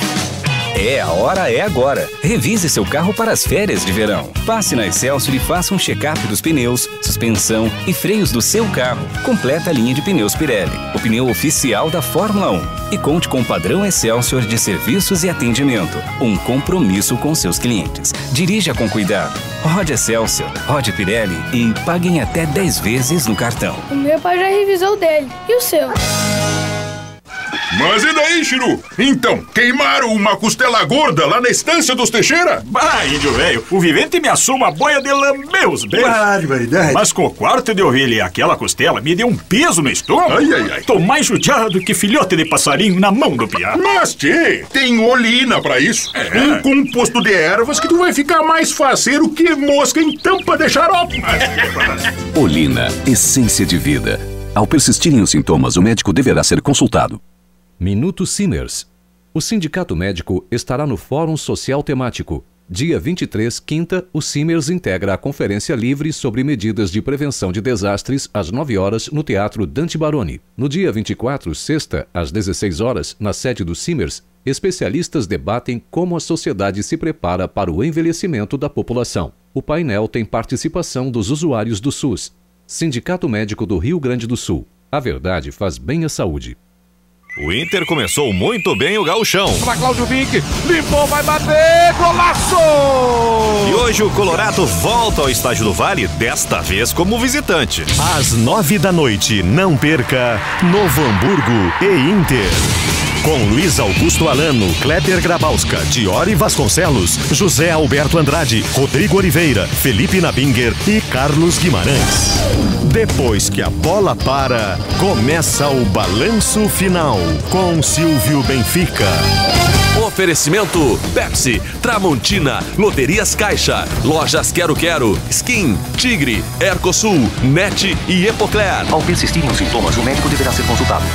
S9: A hora é agora. Revise seu carro para as férias de verão. Passe na Excelsior e faça um check-up dos pneus, suspensão e freios do seu carro. Completa a linha de pneus Pirelli, o pneu oficial da Fórmula 1. E conte com o padrão Excelsior de serviços e atendimento. Um compromisso com seus clientes. Dirija com cuidado. Rode Excelsior, rode Pirelli e paguem até 10 vezes no cartão.
S8: O meu pai já revisou o dele. E o seu?
S10: Mas e daí, Chiru? Então, queimaram uma costela gorda lá na estância dos Teixeira?
S11: Bah, índio velho, o vivente me assou uma boia de lamber os beijos.
S10: Barbaridade.
S11: Mas com o quarto de ovelha e aquela costela me deu um peso no estômago.
S10: Ai, ai, ai.
S11: Tô mais judiado que filhote de passarinho na mão do piá.
S10: Mas, tchê, tem olina pra isso. Um composto de ervas que tu vai ficar mais faceiro que mosca em tampa de xarope.
S12: Olina, essência de vida. Ao persistirem os sintomas, o médico deverá ser consultado.
S13: Minuto Simers. O Sindicato Médico estará no Fórum Social Temático. Dia 23, quinta, o Simers integra a Conferência Livre sobre Medidas de Prevenção de Desastres às 9 horas no Teatro Dante Baroni. No dia 24, sexta, às 16 horas, na sede do Simers, especialistas debatem como a sociedade se prepara para o envelhecimento da população. O painel tem participação dos usuários do SUS. Sindicato Médico do Rio Grande do Sul. A verdade faz bem à saúde.
S6: O Inter começou muito bem o gauchão.
S1: Para Cláudio Vinck, limpou, vai bater, golaço!
S6: E hoje o Colorado volta ao Estádio do Vale, desta vez como visitante. Às 9 da noite, não perca Novo Hamburgo e Inter. Com Luiz Augusto Alano, Kleber Grabowska, Diori Vasconcelos, José Alberto Andrade, Rodrigo Oliveira, Felipe Nabinger e Carlos Guimarães. Depois que a bola para, começa o balanço final com Silvio Benfica.
S14: Oferecimento Pepsi, Tramontina, Loterias Caixa, Lojas Quero Quero, Skin, Tigre, Ercosul, NET e Epocler.
S7: Ao persistirem os sintomas, o médico deverá ser consultado.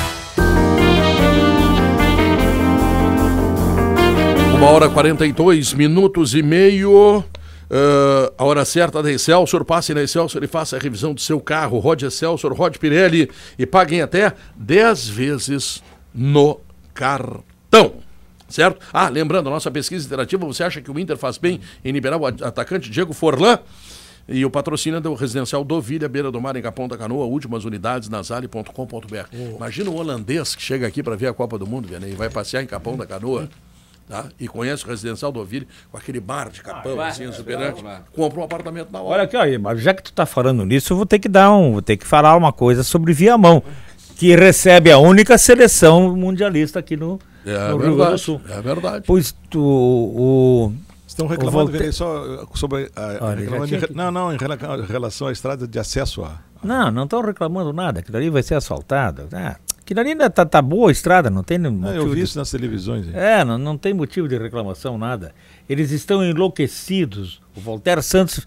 S1: 1h42,5 a hora certa da Excelsior. Passe na Excelsior e faça a revisão do seu carro. Rode Excelsior, rode Pirelli e paguem até 10 vezes no cartão. Certo? Ah, lembrando, a nossa pesquisa interativa, você acha que o Inter faz bem em liberar o atacante Diego Forlan? E o patrocínio do Residencial Dovilha, Beira do Mar, em Capão da Canoa, últimas unidades na zale.com.br. Imagina um holandês que chega aqui para ver a Copa do Mundo, e vai passear em Capão da Canoa. Tá? E conhece o Residencial do Ovírio com aquele bar de capão, assim, exuberante. Compra um apartamento na hora.
S4: Olha aqui, ó, mas já que tu tá falando nisso, eu vou ter que falar uma coisa sobre Viamão, que recebe a única seleção mundialista aqui no Rio Grande do Sul.
S1: É verdade.
S2: Pois estão reclamando só sobre em relação à estrada de acesso a...
S4: Não estão reclamando nada, aquilo ali vai ser asfaltado. Aquilo ali ainda tá boa a estrada, não tem motivo.
S2: Eu vi isso nas televisões.
S4: Não tem motivo de reclamação, nada. Eles estão enlouquecidos. O Voltaire Santos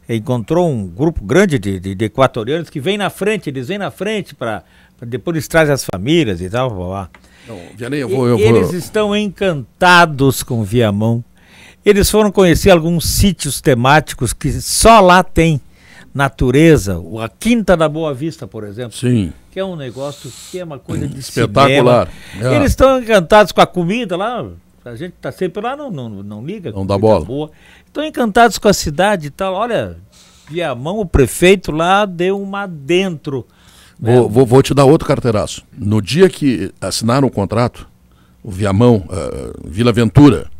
S4: encontrou um grupo grande de equatorianos que vem na frente, eles vêm na frente para depois eles trazem as famílias e tal.
S1: Não, Vianney,
S4: Eles estão encantados com Viamão. Eles foram conhecer alguns sítios temáticos que só lá tem natureza, a Quinta da Boa Vista, por exemplo.
S1: Sim.
S4: Que é um negócio, que é uma coisa de
S1: espetacular.
S4: Eles estão encantados com a comida lá, a gente está sempre lá, não liga.
S1: Não dá bola.
S4: Boa. Estão encantados com a cidade e tal. Olha, Viamão, o prefeito lá deu uma dentro.
S1: Vou te dar outro carteiraço. No dia que assinaram o contrato, o Viamão, Vila Ventura,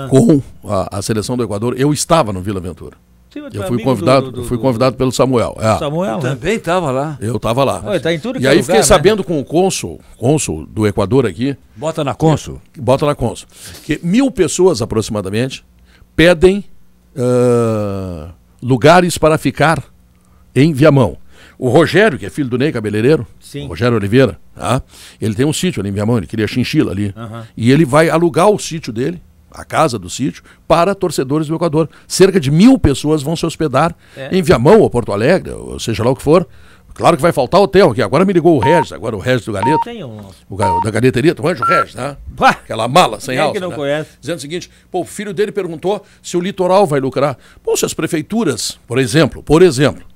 S1: com a seleção do Equador, eu estava no Vila Ventura. Eu fui convidado pelo Samuel.
S3: Samuel também estava lá.
S1: Eu estava lá.
S4: Oi, tá em tudo que
S1: e aí fiquei sabendo com o cônsul do Equador aqui.
S3: Bota na cônsul.
S1: Bota na cônsul. Que 1.000 pessoas aproximadamente pedem lugares para ficar em Viamão. O Rogério, que é filho do Ney Cabeleireiro, o Rogério Oliveira, ele tem um sítio ali em Viamão, ele queria chinchila ali. E ele vai alugar o sítio dele, a casa do sítio, para torcedores do Equador. Cerca de 1.000 pessoas vão se hospedar em Viamão ou Porto Alegre, ou seja lá o que for. Claro que vai faltar hotel, que agora me ligou o Regis, agora o Regis do Galeto. O da galeteria, tu manja o Regis, né? Aquela mala sem alça.
S4: Que não conhece?
S1: Dizendo o seguinte, o filho dele perguntou se o litoral vai lucrar. Se as prefeituras, por exemplo,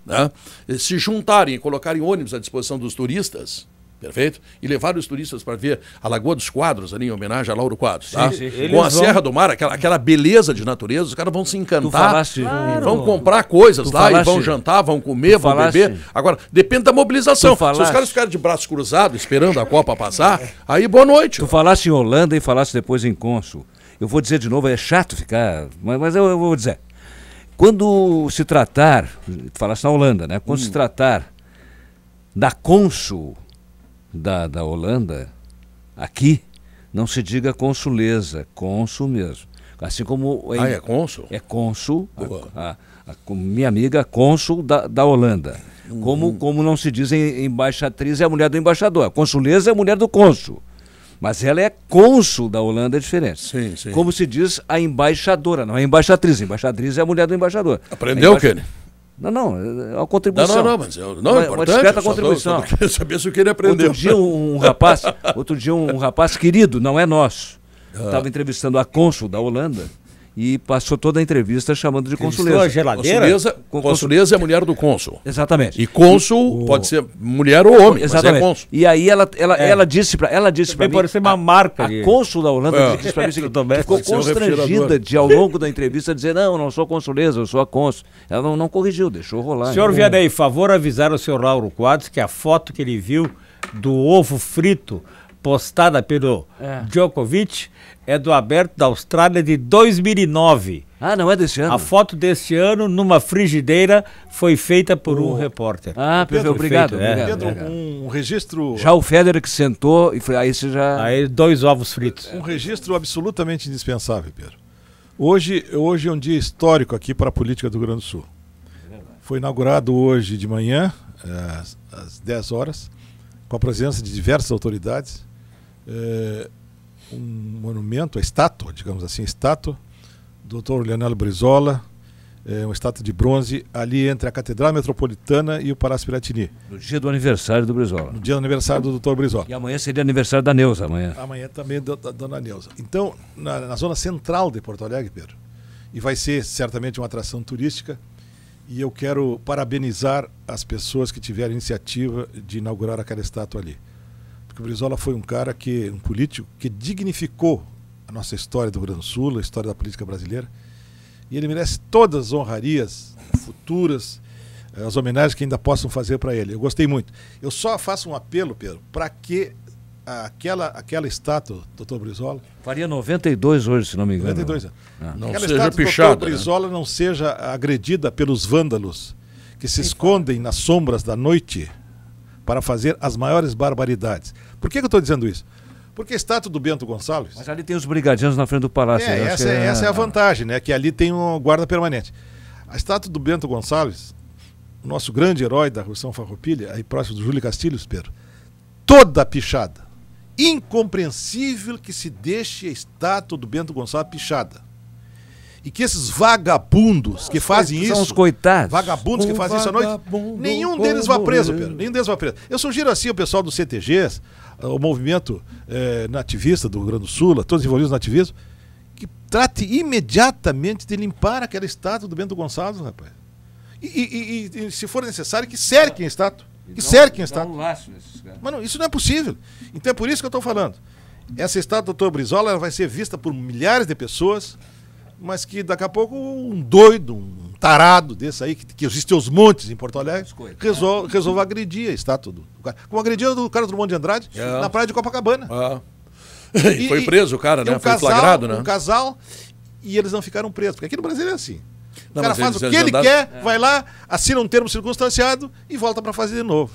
S1: né, se juntarem e colocarem ônibus à disposição dos turistas, perfeito? E levar os turistas para ver a Lagoa dos Quadros, ali em homenagem a Lauro Quadros, tá? Com a Serra do Mar, aquela beleza de natureza, os caras vão se encantar, vão comprar coisas lá e vão jantar, vão comer, vão beber. Agora, depende da mobilização. Se os caras ficarem de braços cruzados, esperando a Copa passar, aí boa noite.
S3: Tu falaste em Holanda e falaste depois em cônsul. Eu vou dizer de novo, é chato ficar, mas eu vou dizer. Quando se tratar, tu falaste na Holanda, né? Quando se tratar da cônsul da Holanda, aqui, não se diga consuleza, cônsul mesmo. Assim como...
S1: é cônsul?
S3: É cônsul, minha amiga, cônsul da Holanda. Como não se diz embaixatriz, é a mulher do embaixador. A consuleza é a mulher do cônsul. Mas ela é cônsul da Holanda, é diferente.
S1: Sim.
S3: Como se diz a embaixadora, não é embaixatriz. Embaixatriz é a mulher do embaixador.
S1: Aprendeu, Kenny?
S3: Não, é uma contribuição.
S1: Mas é importante.
S3: Uma discreta contribuição.
S1: Eu queria saber se eu queria aprender.
S3: Outro dia um rapaz querido, não é nosso, estava entrevistando a cônsul da Holanda e passou toda a entrevista chamando de consuleza.
S1: Consuleza é a mulher do cônsul.
S3: Exatamente.
S1: E cônsul pode ser mulher ou homem,
S3: exatamente.
S1: Mas é cônsul.
S3: E aí ela disse para mim,
S4: pode ser uma marca.
S3: A cônsul da Holanda disse para mim que ficou constrangida de ao longo da entrevista dizer, não sou consuleza, eu sou a cônsul. Ela não corrigiu, deixou rolar.
S4: Senhor Vianney, favor avisar o senhor Lauro Quadros que a foto que ele viu do ovo frito postada pelo Djokovic é do Aberto da Austrália de 2009.
S3: Não é desse ano?
S4: A foto desse ano, numa frigideira, foi feita por um repórter.
S3: Pedro, obrigado.
S2: Pedro, um registro...
S3: Já o Federer que sentou, e foi, aí você já...
S4: Aí 2 ovos fritos.
S2: Um registro absolutamente indispensável, Pedro. Hoje é um dia histórico aqui para a política do Rio Grande do Sul. Foi inaugurado hoje de manhã, às 10 horas, com a presença de diversas autoridades, um monumento, a estátua, digamos assim, do Dr. Leonel Brizola, uma estátua de bronze ali entre a Catedral Metropolitana e o Palácio Piratini.
S3: No dia do aniversário do Brizola.
S2: No dia do aniversário do Dr. Brizola.
S3: E amanhã seria aniversário da Neuza, amanhã.
S2: Amanhã também da dona Neuza. Então, na zona central de Porto Alegre, Pedro, e vai ser certamente uma atração turística, e eu quero parabenizar as pessoas que tiveram a iniciativa de inaugurar aquela estátua ali. Porque o Brizola foi um político que dignificou a nossa história do Rio Grande do Sul, a história da política brasileira, e ele merece todas as honrarias futuras, as homenagens que ainda possam fazer para ele. Eu gostei muito. Eu só faço um apelo, Pedro, para que aquela estátua do Dr. Brizola...
S3: Faria 92 hoje, se não me engano.
S2: 92 anos.
S1: Não
S2: aquela
S1: seja
S2: estátua
S1: pichada,
S2: do Dr. Brizola não seja agredida pelos vândalos que se escondem nas sombras da noite para fazer as maiores barbaridades. Por que eu estou dizendo isso? Porque a estátua do Bento Gonçalves...
S3: Mas ali tem os brigadianos na frente do palácio.
S2: Essa é a vantagem, né? Que ali tem um guarda permanente. A estátua do Bento Gonçalves, o nosso grande herói da Revolução Farroupilha, aí próximo do Júlio Castilhos, Pedro, toda pichada. Incompreensível que se deixe a estátua do Bento Gonçalves pichada. E que esses vagabundos que fazem isso...
S3: São os coitados.
S2: Vagabundos que fazem isso à noite, nenhum deles vai preso, Pedro. Nenhum deles vai preso. Eu sugiro assim o pessoal dos CTGs, o movimento nativista do Rio Grande do Sul, todos envolvidos no nativismo, que trate imediatamente de limpar aquela estátua do Bento Gonçalves, rapaz. E se for necessário, que cerquem a estátua. Que cerquem a estátua. Mas não, isso não é possível. Então é por isso que eu estou falando. Essa estátua do Dr. Brizola ela vai ser vista por milhares de pessoas, mas que daqui a pouco um doido, um tarado desse aí, que existe aos montes em Porto Alegre, resolve agredir a estátua do cara. Como agrediu do Carlos Drummond de Andrade na praia de Copacabana.
S1: E foi preso o cara, né? Foi flagrado, né?
S2: Um casal, e eles não ficaram presos. Porque aqui no Brasil é assim. O cara faz o que ele quer, vai lá, assina um termo circunstanciado e volta para fazer de novo.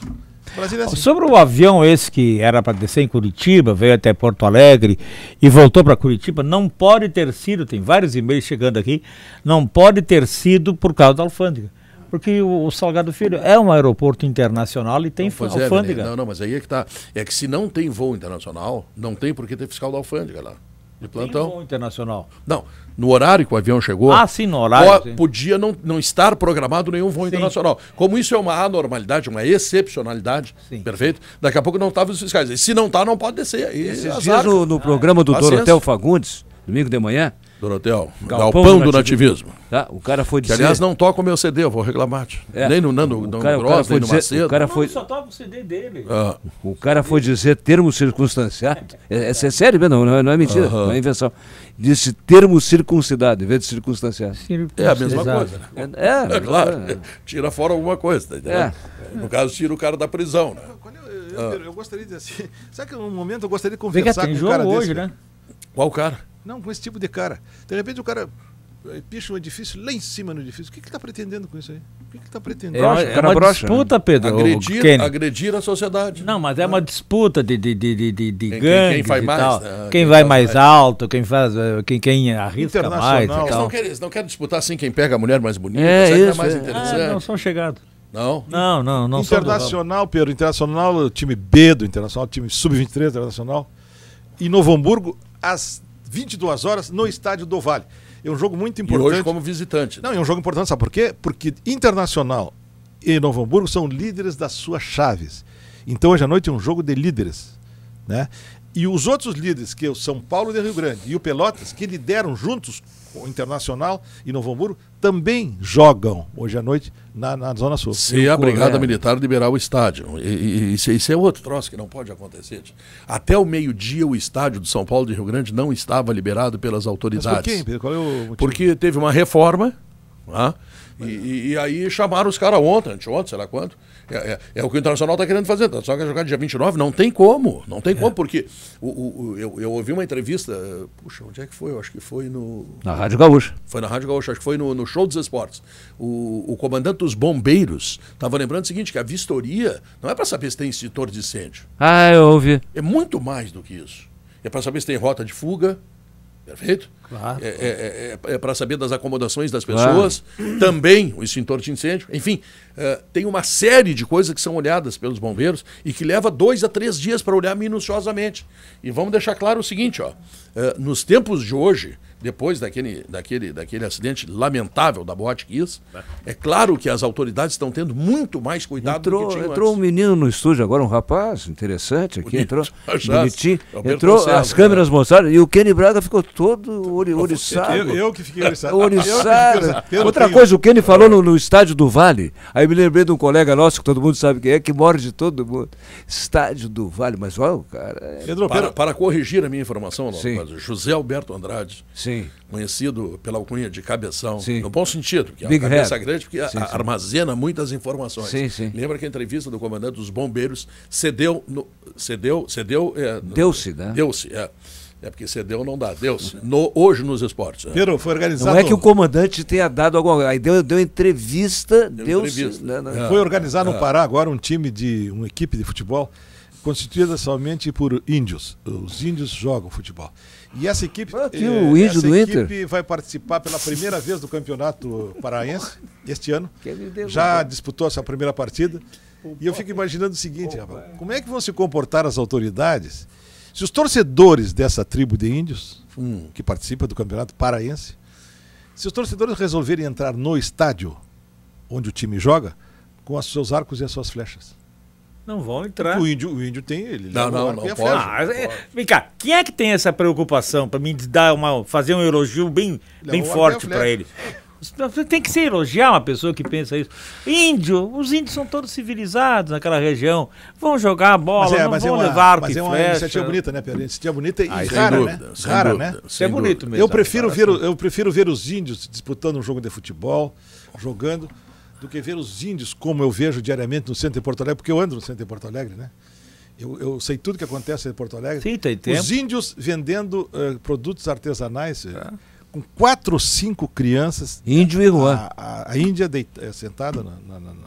S2: O Brasil é assim.
S4: Sobre o avião esse que era para descer em Curitiba, veio até Porto Alegre e voltou para Curitiba, não pode ter sido, tem vários e-mails chegando aqui, não pode ter sido por causa da alfândega. Porque o Salgado Filho é um aeroporto internacional e tem alfândega.
S1: Não, mas aí é que tá. É que se não tem voo internacional, não tem por que ter fiscal da alfândega lá. De plantão.
S4: Tem voo internacional?
S1: Não. No horário que o avião chegou,
S4: sim, no horário,
S1: podia não estar programado nenhum voo internacional. Como isso é uma anormalidade, uma excepcionalidade, perfeito? Daqui a pouco não estavam os fiscais. E se não está, não pode descer.
S3: Esses dias no programa do Dorotel Fagundes, domingo de manhã,
S1: Dorotel, Galpão do Nativismo.
S3: Tá? O cara foi dizer...
S1: Que, aliás, não toca o meu CD, eu vou reclamar. Nem no Nando Gross, nem no Macedo.
S3: O cara foi...
S4: Só toca o CD dele.
S3: O cara foi dizer termo circunstanciado. É sério, não é mentira, não é invenção. Disse termo circuncidado, em vez de circunstanciado.
S1: É a mesma coisa, né? É claro. Tira fora alguma coisa, tá entendendo? No caso, tira o cara da prisão, né?
S2: Eu gostaria de assim... Sabe que num momento eu gostaria de conversar com um cara
S4: hoje,
S2: desse,
S4: né?
S1: Qual cara?
S2: Não, com esse tipo de cara. De repente o cara picha um edifício lá em cima no edifício. O que ele está pretendendo com isso aí? O que ele está pretendendo?
S4: É uma disputa, Pedro.
S1: Agredir a sociedade.
S4: Não, mas é uma disputa de gangues.
S1: Quem faz mais?
S4: Quem vai mais alto, quem arrisca mais.
S1: Eles não querem disputar assim quem pega a mulher mais bonita, é mais interessante.
S4: Não são chegados.
S1: Não?
S4: Não.
S2: Internacional, Pedro. Internacional, time B do Internacional, time Sub-23 Internacional. Em Novo Hamburgo, às 22 horas, no estádio do Vale. É um jogo muito importante.
S1: E hoje como visitante.
S2: Não, é um jogo importante, sabe por quê? Porque Internacional e Novo Hamburgo são líderes das suas chaves. Então hoje à noite é um jogo de líderes, né? E os outros líderes, que é o São Paulo de Rio Grande e o Pelotas, que lideram juntos o Internacional e Novo Hamburgo, também jogam hoje à noite na Zona Sul.
S1: Se a Brigada Militar liberar o estádio. Isso é outro troço que não pode acontecer. Até o meio-dia o estádio do São Paulo de Rio Grande não estava liberado pelas autoridades.
S2: Mas por quê? Qual é o motivo?
S1: Porque teve uma reforma, e aí chamaram os caras ontem, sei lá quanto. É o que o Internacional está querendo fazer. Só que jogar dia 29 não tem como. Não tem como, porque eu ouvi uma entrevista. Puxa, onde é que foi? Eu acho que foi
S3: na Rádio Gaúcha.
S1: Foi na Rádio Gaúcha, acho que foi no Show dos Esportes. O comandante dos bombeiros estava lembrando o seguinte: que a vistoria não é para saber se tem extintor de incêndio.
S3: Eu ouvi.
S1: É muito mais do que isso. É para saber se tem rota de fuga. Perfeito?
S4: Claro.
S1: É para saber das acomodações das pessoas, também o extintor de incêndio. Enfim, tem uma série de coisas que são olhadas pelos bombeiros e que leva 2 a 3 dias para olhar minuciosamente. E vamos deixar claro o seguinte, nos tempos de hoje, depois daquele acidente lamentável da Boate Kiss, é claro que as autoridades estão tendo muito mais cuidado do que tinham
S3: Entrou
S1: antes.
S3: um menino no estúdio agora, um rapaz interessante aqui,
S1: Bonito.
S3: Bonitinho. Entrou, as câmeras mostraram, e o Kenny Braga ficou todo oriçado.
S2: Eu que fiquei oriçado.
S3: Outra coisa, o Kenny falou no estádio do Vale, aí me lembrei de um colega nosso, que todo mundo sabe quem é, que morde todo mundo. Estádio do Vale, mas olha o cara...
S1: Para corrigir a minha informação, José Alberto Andrade,
S3: Sim.
S1: conhecido pela alcunha de Cabeção,
S3: Sim.
S1: no bom sentido, que é
S3: Big
S1: uma cabeça
S3: Head.
S1: grande, porque armazena muitas informações.
S3: Sim.
S1: Lembra que a entrevista do comandante dos bombeiros deu-se, né? Deu-se, É porque cedeu não dá, deu-se. Hoje nos esportes.
S2: Pedro, foi organizado...
S3: Não é que o comandante tenha dado alguma... Aí deu entrevista, deu-se...
S2: Foi organizado no Pará agora uma equipe de futebol constituída somente por índios. Os índios jogam futebol. E essa equipe,
S3: o índio do Inter
S2: vai participar pela primeira vez do Campeonato Paraense este ano. Já disputou essa primeira partida. E eu fico imaginando o seguinte, rapaz, como é que vão se comportar as autoridades se os torcedores dessa tribo de índios, que participa do Campeonato Paraense, se os torcedores resolverem entrar no estádio onde o time joga com os seus arcos e as suas flechas?
S4: Não vão entrar.
S2: O índio tem ele.
S1: Não pode.
S4: Vem cá, quem é que tem essa preocupação para mim fazer um elogio bem forte para ele? Tem que se elogiar uma pessoa que pensa isso. Os índios são todos civilizados naquela região. Vão jogar a bola, vão levar arco e flecha.
S2: Mas é uma iniciativa bonita, né, Pedro? Iniciativa bonita e
S1: rara, né?
S4: É bonito mesmo.
S2: Eu prefiro ver os índios disputando um jogo de futebol, jogando, do que ver os índios como eu vejo diariamente no centro de Porto Alegre, porque eu ando no centro de Porto Alegre, né? Eu sei tudo que acontece em Porto Alegre.
S4: Sim, tem tempo.
S2: Os índios vendendo produtos artesanais, com 4 ou 5 crianças.
S3: Índio e Juan.
S2: A Índia sentada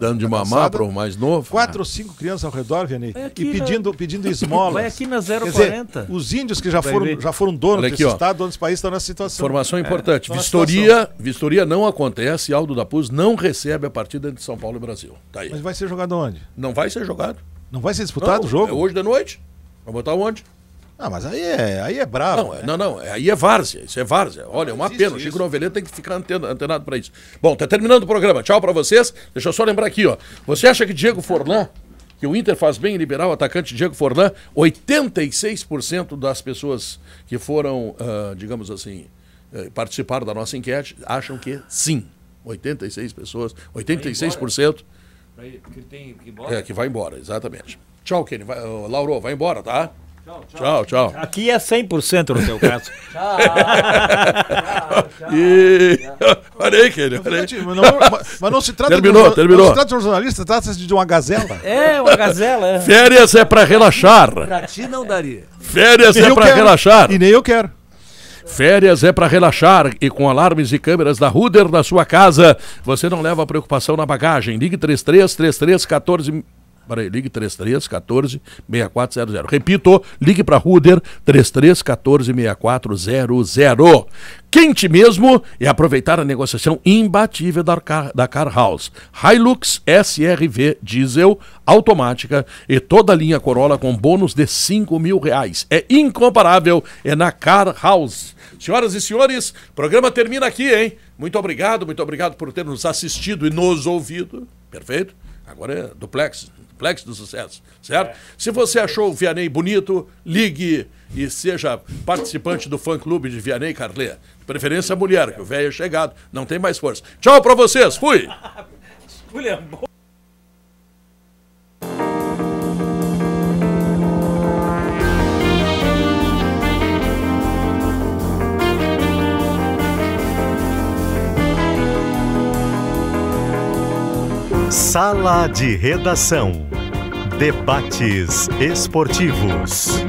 S1: dando de mamar para o mais novo.
S2: 4 ou 5 crianças ao redor, Vianney, e pedindo esmolas.
S4: Vai aqui na 040.
S2: Quer dizer, os índios que já foram donos desse estado, donos desse país, estão nessa situação.
S1: Informação importante. Vistoria não acontece e Aldo da Puz não recebe a partida entre São Paulo e Brasil. Tá aí.
S2: Mas vai ser jogado onde?
S1: Não vai ser jogado.
S2: Não vai ser disputado o jogo?
S1: É hoje de noite. Vai botar onde?
S2: Ah, mas aí é bravo.
S1: Não, aí é várzea, isso é várzea. Olha, é uma pena, o Chico Noveleto tem que ficar antenado para isso. Bom, tá terminando o programa, tchau para vocês. Deixa eu só lembrar aqui, ó. Você acha que Diego Forlan, que o Inter faz bem em liberar o atacante Diego Forlan, 86% das pessoas que foram, digamos assim, participaram da nossa enquete, acham que sim. 86 pessoas, 86%. Que vai embora, exatamente. Tchau, Kenny. Lauro, vai embora, tá? Tchau.
S4: Aqui é 100% no teu caso.
S1: Tchau. Olha aí, Kenny.
S2: Mas não se trata
S1: terminou.
S2: Não se trata de um jornalista, trata-se de uma gazela.
S4: Uma gazela.
S1: Férias é pra relaxar.
S3: Pra ti não daria.
S1: Férias é pra relaxar.
S2: E nem eu quero.
S1: Férias é para relaxar e com alarmes e câmeras da Ruder na sua casa, você não leva a preocupação na bagagem. Ligue 33-33-14... ligue 33-14-6400. Repito, ligue para Ruder 33-14-6400. Quente mesmo é aproveitar a negociação imbatível da Car House. Hilux SRV diesel automática e toda a linha Corolla com bônus de R$5.000. É incomparável, é na Car House. Senhoras e senhores, o programa termina aqui, hein? Muito obrigado por ter nos assistido e nos ouvido. Perfeito? Agora é duplex do sucesso, certo? Se você achou o Vianney bonito, ligue e seja participante do fã-clube de Vianney Carlé. De preferência mulher, que o velho é chegado, não tem mais força. Tchau pra vocês, fui!
S6: Sala de Redação. Debates esportivos.